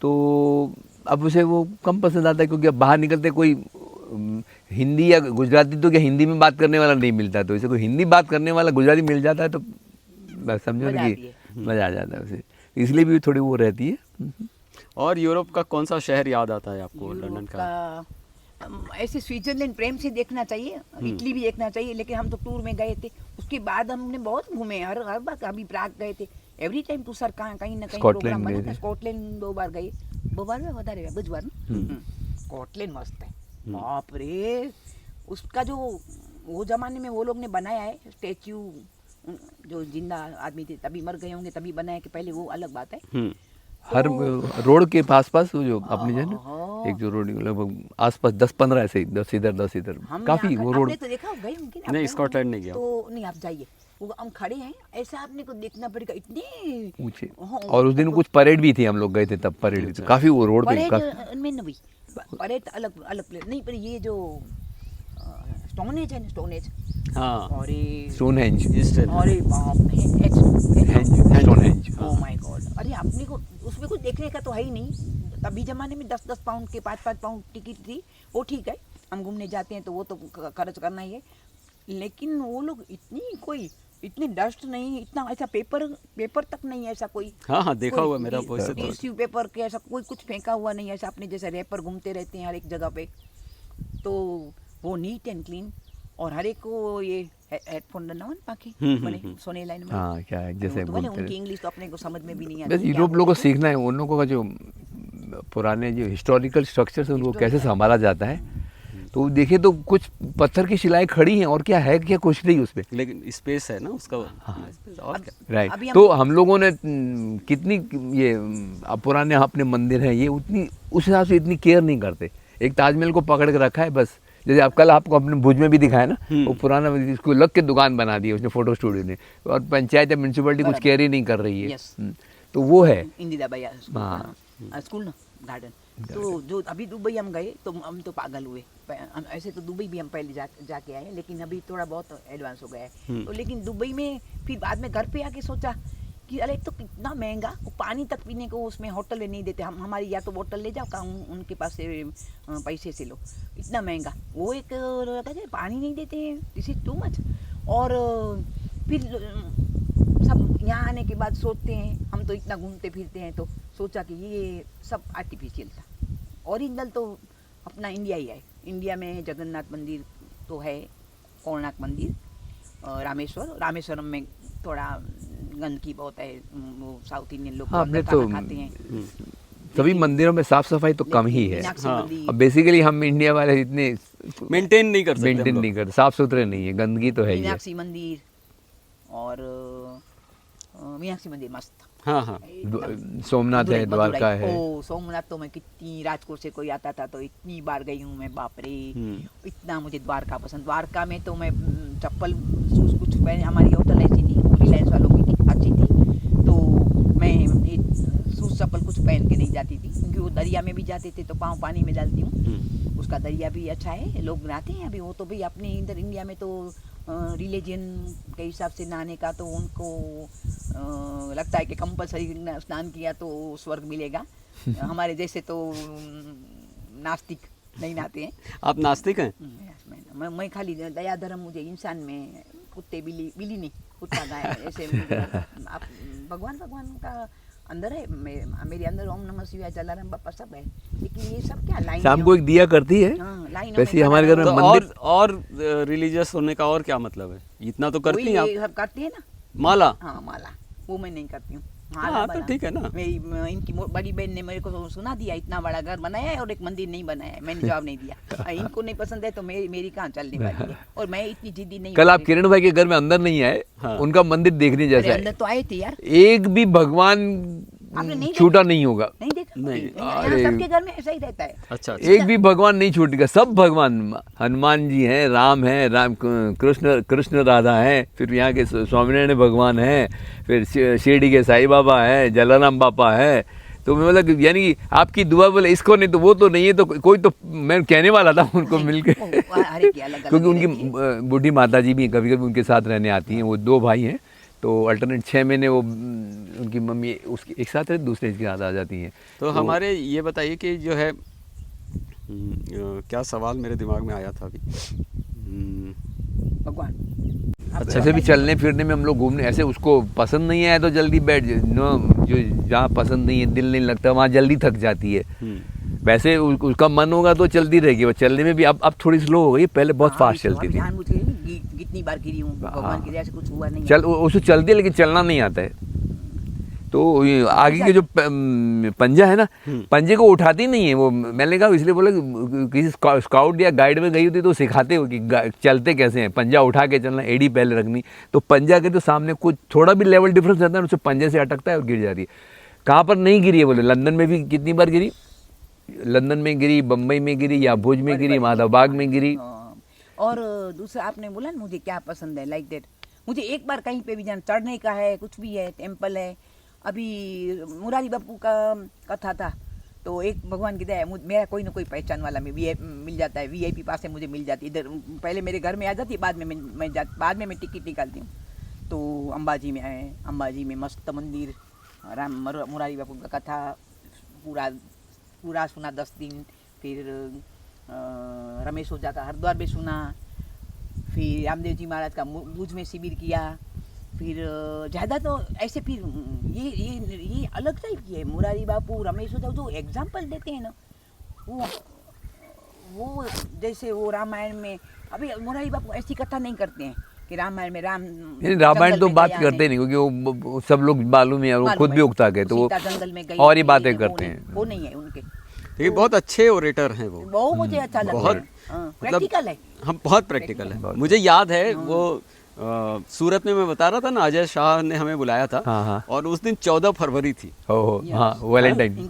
तो अब उसे वो कम पसंद आता है, क्योंकि अब बाहर निकलते कोई हिंदी या गुजराती, तो क्या हिंदी में बात करने वाला नहीं मिलता, तो इसे कोई हिंदी बात करने वाला गुजराती मिल जाता है तो बस समझो ना कि मज़ा आ जाता है उसे, इसलिए भी थोड़ी वो रहती है। और यूरोप का कौन सा शहर याद आता है आपको लंदन का? ऐसे स्विट्जरलैंड प्रेम से देखना चाहिए, इटली भी देखना चाहिए, लेकिन हम तो टूर में गए थे, उसके बाद हमने बहुत घूमे, हर बार। अभी प्राग गए थे, एवरी टाइम टू सर कहीं ना कहीं प्रोग्राम बना था। स्कॉटलैंड 2 बार गए, 2 बार में बता रहे बुधवार ना। स्कॉटलैंड मस्त है, बाप रे। उसका जो वो जमाने में वो लोग ने बनाया है स्टेच्यू, जो जिंदा आदमी थे तभी मर गए होंगे तभी बनाया कि पहले, वो अलग बात है। हर रोड के पास जो जो अपनी जो है ना, एक जो रोड लगभग आसपास 10-15 ऐसे ही, 10 इधर 10 इधर, काफी वो रोड। आपने तो देखा, गए होंगे ना? नहीं, स्कॉटलैंड नहीं गया। तो नहीं, आप जाइए, वो हम खड़े हैं ऐसा आपने को देखना पड़ेगा, इतने ऊंचे। और उस दिन कुछ परेड भी थी, हम लोग गए थे तब परेड भी थी, काफी वो रोड पे परेड अलग अलग प्लेस नहीं, पर ये जो स्टोनेज है ना, स्टोनेज, हाँ, और ये स्टोनहेंज, अरे बाप रे, स्टोनहेंज, ओह माय गॉड। अरे अपने को उसमें कुछ देखने का तो है ही नहीं। तभी जमाने में 10-10 पाउंड के 5-5 पाउंड टिकट थी, वो ठीक है, हम घूमने जाते हैं तो वो तो खर्च करना ही है, लेकिन वो लोग इतनी डस्ट नहीं, इतना ऐसा पेपर तक नहीं है ऐसा कोई। हाँ देखा हुआ मेरा टिश्यू पेपर के ऐसा कोई कुछ फेंका हुआ नहीं है, ऐसा अपने जैसे रैपर घूमते रहते हैं हर एक जगह पे, तो वो नीट एंड क्लीन। और हर एक को ये हेडफोन डलना हो बाकी बने सोने लाइन में, हाँ क्या है जैसे तो उनकी इंग्लिश तो अपने को समझ में भी नहीं आती। बस यूरोप लोगों को सीखना है, उन लोगों का जो पुराने जो हिस्टोरिकल स्ट्रक्चर्स उनको कैसे संभाला जाता है। तो देखिए तो कुछ पत्थर की शिलाएं खड़ी हैं, और क्या है, क्या कुछ नहीं उसपे, लेकिन स्पेस है ना उसका। और क्या राइट। तो हम लोगों ने कितनी ये पुराने अपने मंदिर हैं, ये उतनी उस हिसाब से इतनी केयर नहीं करते। एक ताजमहल को पकड़ के रखा है बस, जैसे आप कल आपको अपने भुज में भी दिखाया ना, वो पुराना इसको लग के दुकान बना दी उसने फोटो स्टूडियो ने, और पंचायत या म्यूनसिपलिटी कुछ केयर ही नहीं कर रही है। तो वो है इंदिरा भैया स्कूल ना, गार्डन। तो जो अभी दुबई हम गए तो हम तो पागल हुए। ऐसे तो दुबई भी हम पहले जाके आए, लेकिन अभी थोड़ा बहुत एडवांस हो गया है। तो लेकिन दुबई में फिर बाद में घर पे आके सोचा कि अरे तो कितना महंगा, वो पानी तक पीने को उसमें होटल में नहीं देते। हम हमारी या तो बोतल ले जाओ का उनके पास से पैसे से लो, इतना महंगा। वो एक पानी नहीं देते हैं, दिस इज टू मच। और फिर सब यहाँ आने के बाद सोचते हैं, हम तो इतना घूमते फिरते हैं, तो सोचा कि ये सब आर्टिफिशियल था, ओरिजिनल तो अपना इंडिया ही है। इंडिया में जगन्नाथ मंदिर तो है, कोणार्क मंदिर, रामेश्वरम में थोड़ा गंदगी बहुत है, वो साउथ इंडियन लोग खाते हैं। सभी मंदिरों में साफ सफाई तो कम ही है। अब बेसिकली हम इंडिया वाले इतने मेंटेन नहीं करते, साफ सुथरे नहीं है, गंदगी तो है ही। मीनाक्षी मंदिर और मीनाक्षी मंदिर मस्त। हाँ सोमनाथ है, द्वारका है। सोमनाथ तो मैं कितनी, राजकोट से कोई आता था तो इतनी बार गई हूँ मैं, बाप रे। इतना मुझे द्वारका पसंद। द्वारका में तो मैं चप्पल शूज कुछ पहने, हमारी होटल ऐसी थी, रिलायंस वालों की थी, अच्छी थी, तो मैं शूज चप्पल कुछ पहन के नहीं जाती थी, क्योंकि वो दरिया में भी जाते थे तो पाँव पानी में डालती हूँ। उसका दरिया भी अच्छा है, लोग नहाते हैं। अभी वो तो भाई अपने इधर इंडिया में तो रिलीजन के हिसाब से नहाने का तो उनको लगता है कि कंपलसरी स्नान किया तो स्वर्ग मिलेगा। हमारे जैसे तो नास्तिक नहीं नहाते हैं। आप नास्तिक हैं? मैं खाली दया धर्म, मुझे इंसान में कुत्ते बिल्ली नहीं, कुत्ता गाय ऐसे आप भगवान का अंदर है, मेरे अंदर ओम नमः शिवाय जलाराम बापा सब है, लेकिन ये सब क्या लाइन शाम को एक दिया करती है। वैसे हमारे घर में तो मंदिर और रिलीजियस होने का और क्या मतलब है? इतना तो करती हैं आप? करती है ना माला? हाँ माला, वो मैं नहीं करती हूँ। हाँ, तो ठीक है ना। इनकी बड़ी बहन ने मेरे को सुना दिया इतना बड़ा घर बनाया है और एक मंदिर नहीं बनाया है, मैंने जवाब नहीं दिया। इनको नहीं पसंद है तो मेरी कहाँ चलने वाली है, और मैं इतनी जिद्दी नहीं। कल आप किरण भाई के घर में अंदर नहीं आए, उनका मंदिर देखने जैसा अंदर है, तो आए थे यार, एक भी भगवान आपने नहीं छूटा नहीं होगा। नहीं देखा? नहीं। यहाँ सबके घर में ऐसा ही रहता है। अच्छा, एक भी भगवान नहीं छूटेगा, सब भगवान, हनुमान जी हैं, राम है, राम कृष्ण राधा है, फिर यहाँ के स्वामीनारायण भगवान है, फिर शिरडी के साईं बाबा है, जलाराम बापा है। तो मैं मतलब यानी कि आपकी दुआ बोले इसको नहीं तो वो तो नहीं है, तो कोई तो मैं कहने वाला था उनको मिलके क्योंकि उनकी बूढ़ी माता जी भी कभी कभी उनके साथ रहने आती हैं, वो 2 भाई हैं, तो अल्टरनेट 6 महीने वो उनकी मम्मी उसकी एक साथ रहती, दूसरे के साथ आ जाती हैं। तो हमारे ये बताइए कि जो है क्या सवाल मेरे दिमाग में आया था अभी। भगवान अच्छा, ऐसे भी चलने फिरने में हम लोग घूमने, ऐसे उसको पसंद नहीं आया तो जल्दी बैठ नो, जो जहाँ पसंद नहीं है, दिल नहीं लगता, वहाँ जल्दी थक जाती है। वैसे उसका मन होगा तो चलती रहेगी, वो चलने में भी अब थोड़ी स्लो हो गई, पहले बहुत फास्ट चलती थी। कितनी बार गिरी हूँ, भगवान की दया से कुछ हुआ नहीं। चल उसको चलती है लेकिन चलना नहीं आता है। तो ये आगे के जो पंजा है ना, पंजे को उठाती नहीं है वो। मैंने कहा इसलिए बोला किसी स्काउट या गाइड में गई होती तो सिखाते हो कि चलते कैसे हैं, पंजा उठा के चलना, एड़ी पहले रखनी। तो पंजा के तो सामने कुछ थोड़ा भी लेवल डिफरेंस रहता है, उससे पंजे से अटकता है और गिर जाती है। कहाँ पर नहीं गिरी है बोले, लंदन में भी कितनी बार गिरी, लंदन में गिरी, बम्बई में गिरी, या भुज में गिरी, माधवबाग में गिरी। और दूसरा आपने बोला ना मुझे क्या पसंद है, लाइक दैट मुझे एक बार कहीं पे भी जाना, चढ़ने का है, कुछ भी है, टेम्पल है। अभी मुरारी बापू का कथा था, तो एक भगवान की दया है मेरा कोई ना कोई पहचान वाला में मिल जाता है, वीआईपी पास से मुझे मिल जाती है। इधर पहले मेरे घर में आ जाती है, बाद में मैं टिकट निकालती हूँ। तो अंबाजी में आए, अंबाजी में मस्त मंदिर, मुरारी बापू का कथा पूरा सुना 10 दिन। फिर रमेश ओझा का हरिद्वार में सुना, फिर रामदेव जी महाराज का भुज में शिविर किया। फिर ज़्यादा तो ऐसे फिर ये अलग टाइप की है। मुरारी बापू, रमेश ओझा जो एग्जाम्पल देते हैं ना, वो जैसे वो रामायण में, अभी मुरारी बापू ऐसी कथा नहीं करते हैं कि रामायण में रामायण तो बात करते नहीं, क्योंकि वो सब लोग मालूम है और वो खुद भी उगता गए, तो वो जंगल में गई और ही बातें करते हैं, वो नहीं है उनके। देखिए बहुत अच्छे ओरेटर हैं वो मुझे अच्छा लगता है, बहुत प्रैक्टिकल है। हम बहुत प्रैक्टिकल है। मुझे याद है वो सूरत में मैं बता रहा था ना, अजय शाह ने हमें बुलाया था। हाँ। और उस दिन 14 फरवरी थी। हाँ, वैलेंटाइन।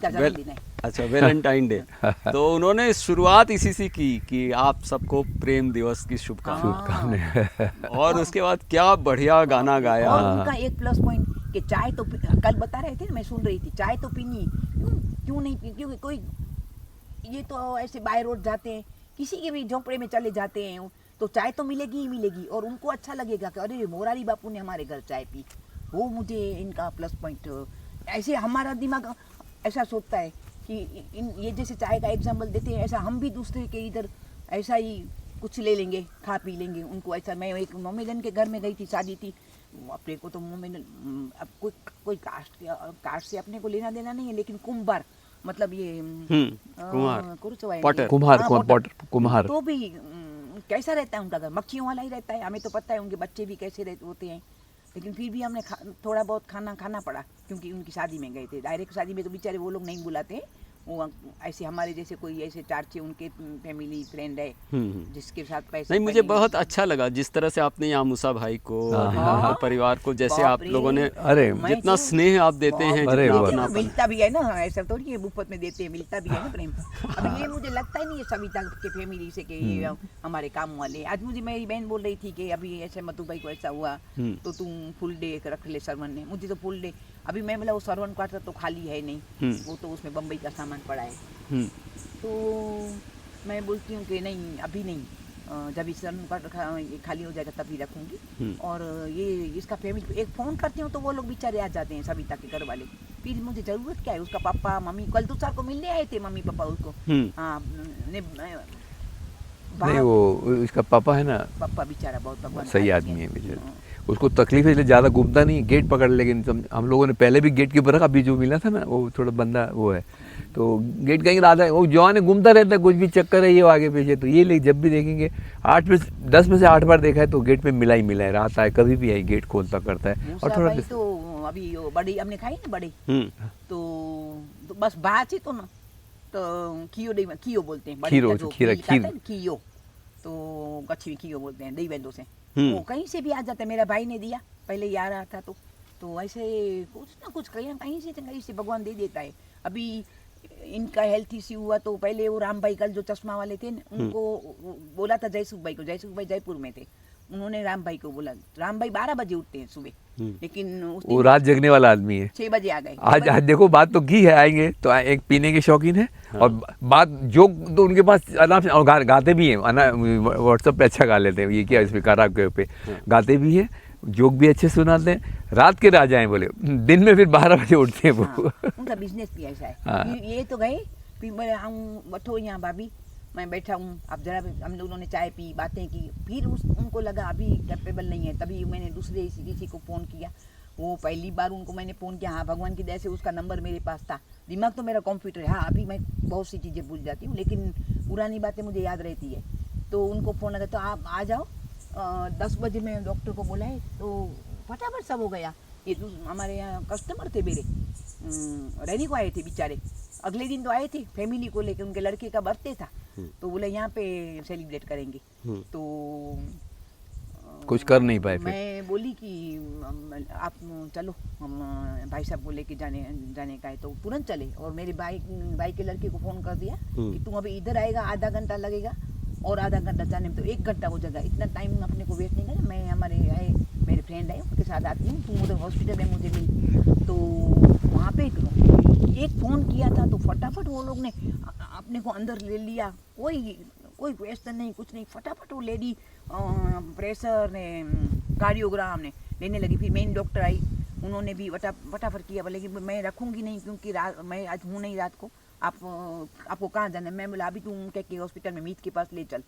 अच्छा, वैलेंटाइन डे। तो उन्होंने शुरुआत इसी से की कि आप सबको प्रेम दिवस की शुभकामनाएं। और उसके बाद क्या बढ़िया गाना गाया। और उनका एक प्लस पॉइंट कि चाय तो कल बता रहे थे ना, मैं सुन रही थी, चाय तो पीनी क्यों नहीं पी, क्योंकि कोई ये तो ऐसे बाय रोड जाते हैं, किसी के भी झोंपड़े में चले जाते हैं, तो चाय तो मिलेगी ही मिलेगी, और उनको अच्छा लगेगा कि अरे मोरारी बापू ने हमारे घर चाय पी। वो मुझे इनका प्लस पॉइंट। ऐसे हमारा दिमाग ऐसा सोचता है कि ये जैसे चाय का एग्जाम्पल देते हैं, ऐसा हम भी दूसरे के इधर ऐसा ही कुछ ले लेंगे, खा पी लेंगे उनको। ऐसा मैं एक मोमेडन के घर में गई थी, शादी थी, अपने को तो मोमेडन अब कोई कास्ट से अपने को लेना देना नहीं है, लेकिन कुम्हार मतलब ये कुम्हार तो भी कैसा रहता है उनका घर, मक्खियों वाला ही रहता है। हमें तो पता है उनके बच्चे भी कैसे होते हैं, लेकिन फिर भी हमने थोड़ा बहुत खाना पड़ा, क्योंकि उनकी शादी में गए थे। डायरेक्ट शादी में तो बेचारे वो लोग नहीं बुलाते, वो ऐसे हमारे जैसे कोई ऐसे चार्चे उनके फैमिली फ्रेंड है जिसके साथ पैसे। नहीं, मुझे बहुत अच्छा लगा जिस तरह से आपने यहाँ मूसा भाई को, हर परिवार को, जैसे आप लोगों ने जितना स्नेह आप देते हैं, मिलता भी है ना, ऐसा थोड़ी मुफ्त में देते हैं, मिलता भी है ना प्रेम। अब ये मुझे लगता ही नहीं है सविता के फैमिली से कि ये हमारे काम वाले। आज मुझे मेरी बहन बोल रही थी कि अभी ऐसे मधु भाई को ऐसा हुआ तो तुम फुल डे रख ले सरवन ने। मुझे तो फुल डे अभी मैं बोला वो सरवन क्वार्टर तो खाली है नहीं, वो तो उसमें बम्बई का सामान पड़ा है। तो मैं बोलती हूँ कि नहीं अभी नहीं, जब इस सरवन क्वार्टर खाली हो जाएगा तभी रखूँगी। और ये इसका फैमिली एक फ़ोन करती हूँ तो वो लोग बेचारे आ जाते हैं, सविता के घर वाले। फिर मुझे ज़रूरत क्या है, उसका पापा मम्मी कल दूसरा को मिलने आए थे, मम्मी पापा उसको। हाँ नहीं, वो इसका पापा है ना, पापा बेचारा बहुत भगवान सही आदमी है बेचारा, उसको तकलीफ है इसलिए ज़्यादा घूमता नहीं, गेट पकड़। लेकिन हम लोगों ने पहले भी गेट के ऊपर रखा, अभी जो मिला था ना वो थोड़ा बंदा वो है, तो गेट कहीं आधा है, वो जवान है, घूमता रहता है, कुछ भी चक्कर है ये आगे पीछे। तो ये ले जब भी देखेंगे 10 में से 8 बार देखा है तो गेट पे मिला ही मिला है, रात आए कभी भी आई गेट खोलता करता है। और थोड़ा तो अभी वो बड़ी हमने खाई ना बड़ी, हम्म, तो बस बात ही तो ना, तो खीयो बोलते हैं, बड़ी खीरो, का जो खीरा, खीर खाता है खीर। ना, खीयो, तो कच्छी में खीयो बोलते हैं, दही वेंदो से। हम्म। वो कहीं से भी आ जाता है, मेरा भाई ने दिया, पहले ही आ रहा था, तो ऐसे कुछ ना कुछ कहीं से भगवान दे देता है। अभी इनका हेल्थ इश्यू हुआ तो पहले वो राम भाई कल जो चश्मा वाले थे ना, उनको बोला था जयसुख भाई को, जयसुख भाई जयपुर में थे, उन्होंने राम भाई को बोला, राम भाई 12 बजे उठते हैं सुबह, लेकिन उस वो दिन रात जगने वाला आदमी है। 6 बजे आ गए। आज देखो बात तो की है, आएंगे तो एक पीने के शौकीन है, और बात जोक तो उनके पास आराम से, और गाते भी हैं, व्हाट्सएप पे अच्छा गा लेते हैं, ये क्या इसमें कराओके पे गाते भी हैं, जोक भी अच्छे सुनाते हैं, रात के राजा हैं बोले, दिन में फिर 12 बजे उठते हैं वो। हाँ, उनका बिजनेस भी ऐसा है। हाँ। ये तो गए, फिर मैं आऊँ बैठो यहाँ भाभी, मैं बैठा हूँ, अब जरा हम लोगों ने चाय पी, बातें की, फिर उनको लगा अभी कैपेबल नहीं है, तभी मैंने दूसरे किसी को फ़ोन किया। वो पहली बार उनको मैंने फ़ोन किया, हाँ भगवान की दया से उसका नंबर मेरे पास था, दिमाग तो मेरा कंप्यूटर है, हाँ अभी मैं बहुत सी चीज़ें भूल जाती हूँ, लेकिन पुरानी बातें मुझे याद रहती है। तो उनको फ़ोन लगा, तो आप आ जाओ, 10 बजे मैं डॉक्टर को बुलाए, तो फटाफट सब हो गया। ये हमारे यहाँ कस्टमर थे मेरे, रहने को आए थे बेचारे, अगले दिन तो आए थे फैमिली को लेकर, उनके लड़के का बर्थडे था, तो बोले यहाँ पे सेलिब्रेट करेंगे, तो कुछ कर नहीं पाए फिर। मैं बोली कि आप चलो, हम भाई साहब को लेके जाने का है, तो तुरंत चले, और मेरे भाई के लड़के को फ़ोन कर दिया कि तुम अभी इधर आएगा, आधा घंटा लगेगा, और आधा घंटा जाने में तो 1 घंटा हो जाएगा, इतना टाइम अपने को वेस्ट नहीं करना, मैं हमारे मेरे फ्रेंड है उनके साथ आती हूँ, तुम उधर हॉस्पिटल में मुझे मिल, तो वहाँ पे एक फ़ोन किया था, तो फटाफट वो लोग ने अपने को अंदर ले लिया, कोई क्वेश्चन नहीं, कुछ नहीं, फटाफट वो लेडी प्रेशर ने कार्डियोग्राम ने लेने लगी। फिर मेन डॉक्टर आई, उन्होंने भी फटाफट किया, बोले कि मैं रखूँगी नहीं, क्योंकि मैं आज हूँ नहीं रात को, आपको कहाँ जाना है? मैं बोला अभी तुम के हॉस्पिटल में मीत के पास ले चल,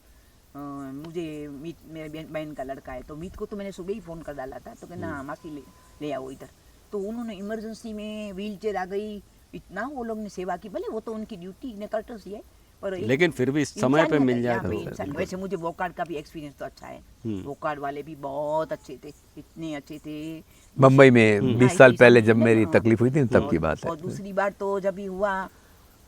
मुझे मीत मेरे बहन का लड़का है, तो मीत को तो मैंने सुबह ही फ़ोन कर डाला था, तो कहना मासी ले आओ इधर, तो उन्होंने इमरजेंसी में व्हील चेयर आ गई, इतना वो लोग ने सेवा की, भले वो तो उनकी ड्यूटी ने कर्टसी है, पर लेकिन फिर भी समय पे मिल जाए तो वैसे मुझे वोकार्ड का भी एक्सपीरियंस तो अच्छा है, वोकार्ड वाले भी बहुत अच्छे थे, इतने अच्छे थे। मुंबई में 20 साल पहले जब मेरी तकलीफ हुई थी तब की बात है। और दूसरी बार तो जब भी हुआ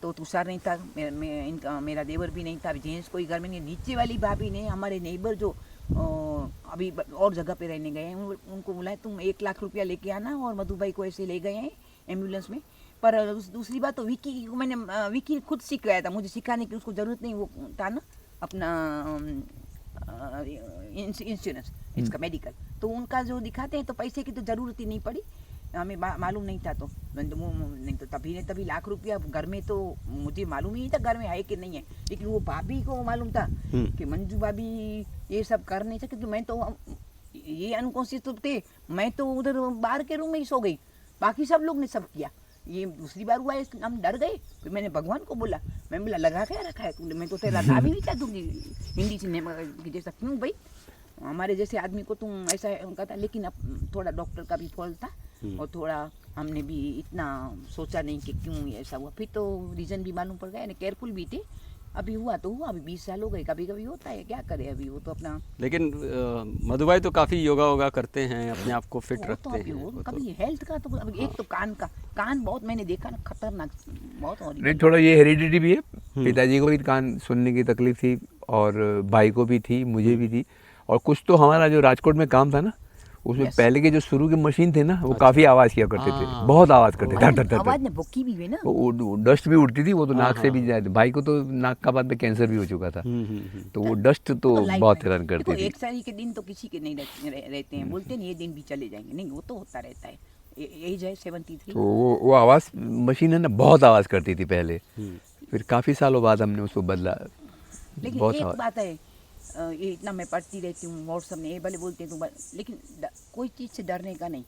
तो तुषार नहीं था, मेरा देवर भी नहीं था, जेंट्स कोई घर में नहीं, नीचे वाली भाभी ने हमारे नेबर जो अभी और जगह पे रहने गए हैं, उनको बुलाया, तुम 1 लाख रुपया लेके आना, और मधु भाई को ऐसे ले गए हैं एम्बुलेंस में। पर दूसरी बात तो विकी को मैंने, विकी खुद सीख गया था, मुझे सिखाने की उसको ज़रूरत नहीं, वो था ना अपना इंश्योरेंस इसका मेडिकल, तो उनका जो दिखाते हैं, तो पैसे की तो ज़रूरत ही नहीं पड़ी, हमें मालूम नहीं था, तो नहीं तो तभी लाख रुपया घर में, तो मुझे मालूम ही नहीं था घर में है कि नहीं है, लेकिन वो भाभी को मालूम था कि मंजू भाभी ये सब कर नहीं सकती, मैं तो ये अनकॉन्शियस तो थे, मैं तो उधर बाहर के रूम में ही सो गई, बाकी सब लोग ने सब किया। ये दूसरी बार हुआ है, हम डर गए, फिर मैंने भगवान को बोला, मैं बोला लगा क्या रखा है तूने, मैं तो तेरा नाम ही नहीं चाह दूंगी हिंदी सिनेमा जैसा, क्यों भाई हमारे जैसे आदमी को तुम ऐसा उनका था। लेकिन अब थोड़ा डॉक्टर का भी फॉल्ट था, और थोड़ा हमने भी इतना सोचा नहीं कि क्यों ऐसा हुआ, फिर तो रीज़न भी मालूम पड़ गया, केयरफुल भी थे, अभी हुआ तो हुआ, अभी 20 साल हो गए, कभी कभी होता है, क्या करे अभी, वो तो अपना। लेकिन मधु भाई तो काफ़ी योगा करते हैं, अपने आप को फिट रखते तो हैं, वो तो कभी हेल्थ का तो अभी एक तो कान बहुत मैंने देखा ना, खतरनाक बहुत हो रही नहीं, थोड़ा ये हेरिडिटी भी है, पिताजी को भी कान सुनने की तकलीफ थी, और भाई को भी थी, मुझे भी थी, और कुछ तो हमारा जो राजकोट में काम था ना, उसमें पहले के जो शुरू के मशीन थे ना, वो काफ़ी आवाज़ किया करते थे, बहुत आवाज़ करते थे, आवाज़ में भुक्की भी है ना, वो डस्ट भी उड़ती थी, वो तो नाक से भी जाए, भाई को तो नाक का बाद में कैंसर भी हो चुका था, तो वो डस्ट तो बहुत हैरान करती थी। 1 साल के दिन तो किसी के नहीं रहते हैं, बोलते नहीं ये दिन भी चले जाएंगे, नहीं वो तो होता रहता है, एज है 73। तो वो आवाज़ मशीन है ना, बहुत आवाज़ करती थी पहले, फिर काफ़ी सालों बाद हमने उसको बदला। लेकिन एक बात है, ये इतना मैं पढ़ती रहती हूँ व्हाट्सअप में, ये भले बोलते हैं लेकिन कोई चीज़ से डरने का नहीं,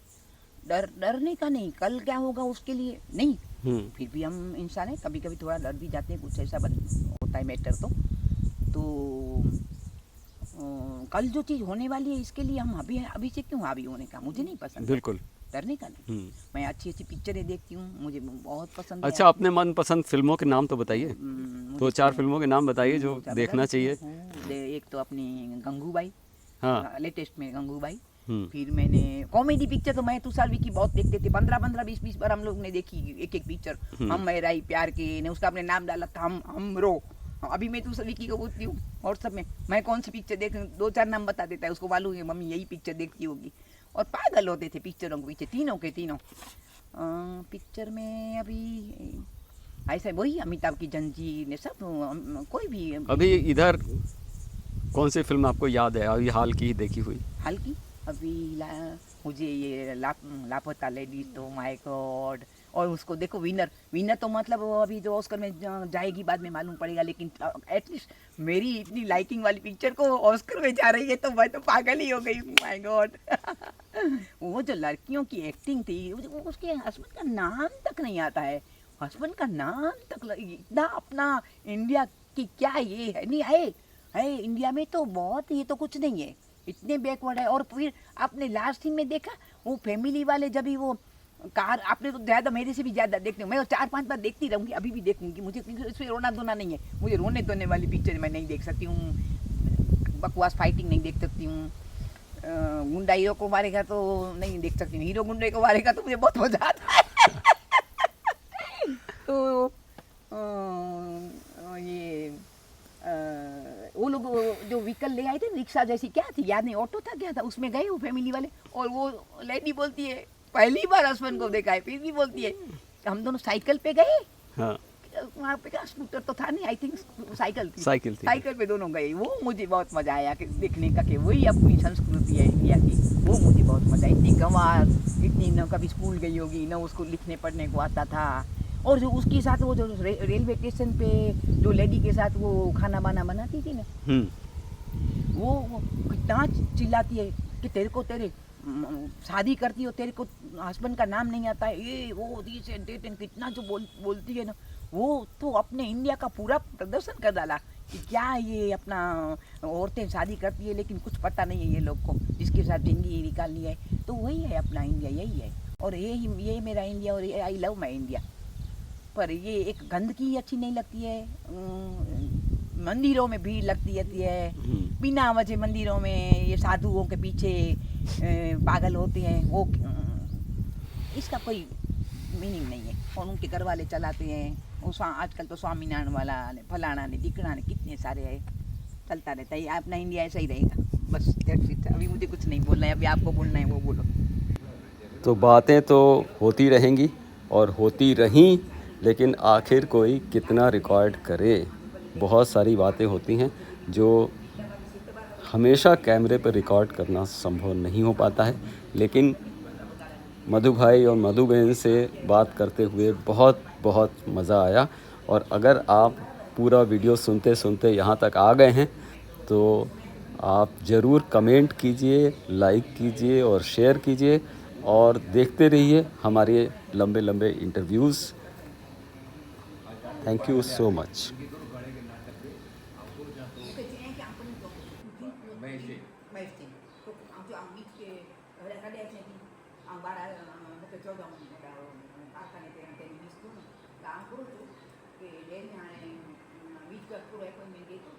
डरने का नहीं, कल क्या होगा उसके लिए नहीं, फिर भी हम इंसान हैं, कभी कभी थोड़ा डर भी जाते हैं, कुछ ऐसा होता है मैटर, तो कल जो चीज़ होने वाली है इसके लिए हम अभी से क्यों हावी होने का, मुझे नहीं पसंद, बिल्कुल डरने का नहीं। मैं अच्छी पिक्चरें देखती हूँ, मुझे बहुत पसंद है। अच्छा, अपने मनपसंद फिल्मों के नाम तो बताइए, 2-4 फिल्मों के नाम बताइए जो देखना चाहिए। एक तो अपनी गंगूबाई, हाँ, लेटेस्ट में गंगूबाई, फिर मैंने कॉमेडी पिक्चर तो मैं तुषार विकी बहुत देखते थे, 15-15 20-20 बार हम लोग ने देखी एक पिक्चर। हम मेरा ही प्यार के ने उसका अपने नाम डाला था हम रो। अभी मैं तुषार विकी को पूछती हूँ व्हाट्सएप में मैं कौन सी पिक्चर देख, 2-4 नाम बता देता है, उसको मालूम है मम्मी यही पिक्चर देखती होगी। और पागल होते थे पिक्चरों के पीछे तीनों के तीनों। पिक्चर में अभी ऐसा वही अमिताभ की जंजीर ने सब कोई भी अभी इधर कौन सी फिल्म आपको याद है अभी हाल की देखी हुई? हाल की अभी मुझे ये लापता लेडीज तो माय गॉड। और उसको देखो विनर तो मतलब वो अभी जो ऑस्कर में जाएगी बाद में मालूम पड़ेगा, लेकिन एटलीस्ट मेरी इतनी लाइकिंग वाली पिक्चर को ऑस्कर में जा रही है तो मैं तो पागल ही हो गई, माय गॉड। वो जो लड़कियों की एक्टिंग थी, उसके हस्बैंड का नाम तक नहीं आता है, हस्बैंड का नाम तक इतना अपना इंडिया की क्या ये है नहीं है इंडिया में तो बहुत, ये तो कुछ नहीं है, इतने बैकवर्ड है। और फिर आपने लास्ट सीन में देखा वो फैमिली वाले जब ही वो कार, आपने तो ज़्यादा मेरे से भी ज़्यादा देखते हो, मैं 4-5 बार देखती रहूँगी, अभी भी देखूँगी, मुझे इसमें रोना धोना नहीं है, मुझे रोने धोने वाली पिक्चर मैं नहीं देख सकती हूँ, बकवास फाइटिंग नहीं देख सकती हूँ, गुंडा हीरो को मारेगा तो नहीं देख सकती हूँ, हीरो गुंडे को मारेगा तो मुझे बहुत मजा आता है। तो ये वो लोग जो व्हीकल ले आए थे रिक्शा जैसी क्या थी याद नहीं, ऑटो था क्या था, उसमें गए वो फैमिली वाले, और वो लेडी बोलती है पहली बार हस्बैंड को देखा है, फिर भी बोलती है हम दोनों साइकिल पे गए। हाँ, वहाँ पे क्या स्कूटर तो था नहीं, आई थिंक साइकिल थी, साइकिल थी। साइकिल पे दोनों गए। वो मुझे बहुत मजा आया कि देखने का कि वही अपनी संस्कृति है इंडिया की, वो मुझे बहुत मजा, इतनी गंवार, इतनी न कभी स्कूल गई होगी न उसको लिखने पढ़ने को आता था। और जो उसके साथ वो जो रेलवे स्टेशन पे जो लेडी के साथ वो खाना बाना बनाती थी ना, वो कितना चिल्लाती है कि तेरे को तेरे शादी करती हो, तेरे को हस्बैंड का नाम नहीं आता है, ये वो दिस एंड दैट एंड कितना जो बोलती है ना, वो तो अपने इंडिया का पूरा प्रदर्शन कर डाला कि क्या ये अपना औरतें शादी करती है लेकिन कुछ पता नहीं है ये लोग को, जिसके साथ जिंदगी निकालनी है। तो वही है अपना इंडिया, यही है, और ये मेरा इंडिया, और ये आई लव माई इंडिया। पर ये एक गंदगी अच्छी नहीं लगती है, मंदिरों में भीड़ लगती रहती है बिना वजह, मंदिरों में ये साधुओं के पीछे पागल होते हैं, वो इसका कोई मीनिंग नहीं है, और उनके घर वाले चलाते हैं वो आजकल तो स्वामीनारायण वाला ने फलाना ने टिकड़ा ने कितने सारे है, चलता रहता है। अपना इंडिया ऐसा ही रहेगा बस, that's it। अभी मुझे कुछ नहीं बोलना है, अभी आपको बोलना है वो बोलो। तो बातें तो होती रहेंगी और होती रहीं, लेकिन आखिर कोई कितना रिकॉर्ड करे। बहुत सारी बातें होती हैं जो हमेशा कैमरे पर रिकॉर्ड करना संभव नहीं हो पाता है, लेकिन मधु भाई और मधु बहन से बात करते हुए बहुत बहुत मज़ा आया। और अगर आप पूरा वीडियो सुनते सुनते यहाँ तक आ गए हैं तो आप ज़रूर कमेंट कीजिए, लाइक कीजिए और शेयर कीजिए, और देखते रहिए हमारे लंबे लंबे interviews. Thank you so much. કામ કરું છું કે જેને બીજ પૂરો એપોઇન્ટમેન્ટ લીધું,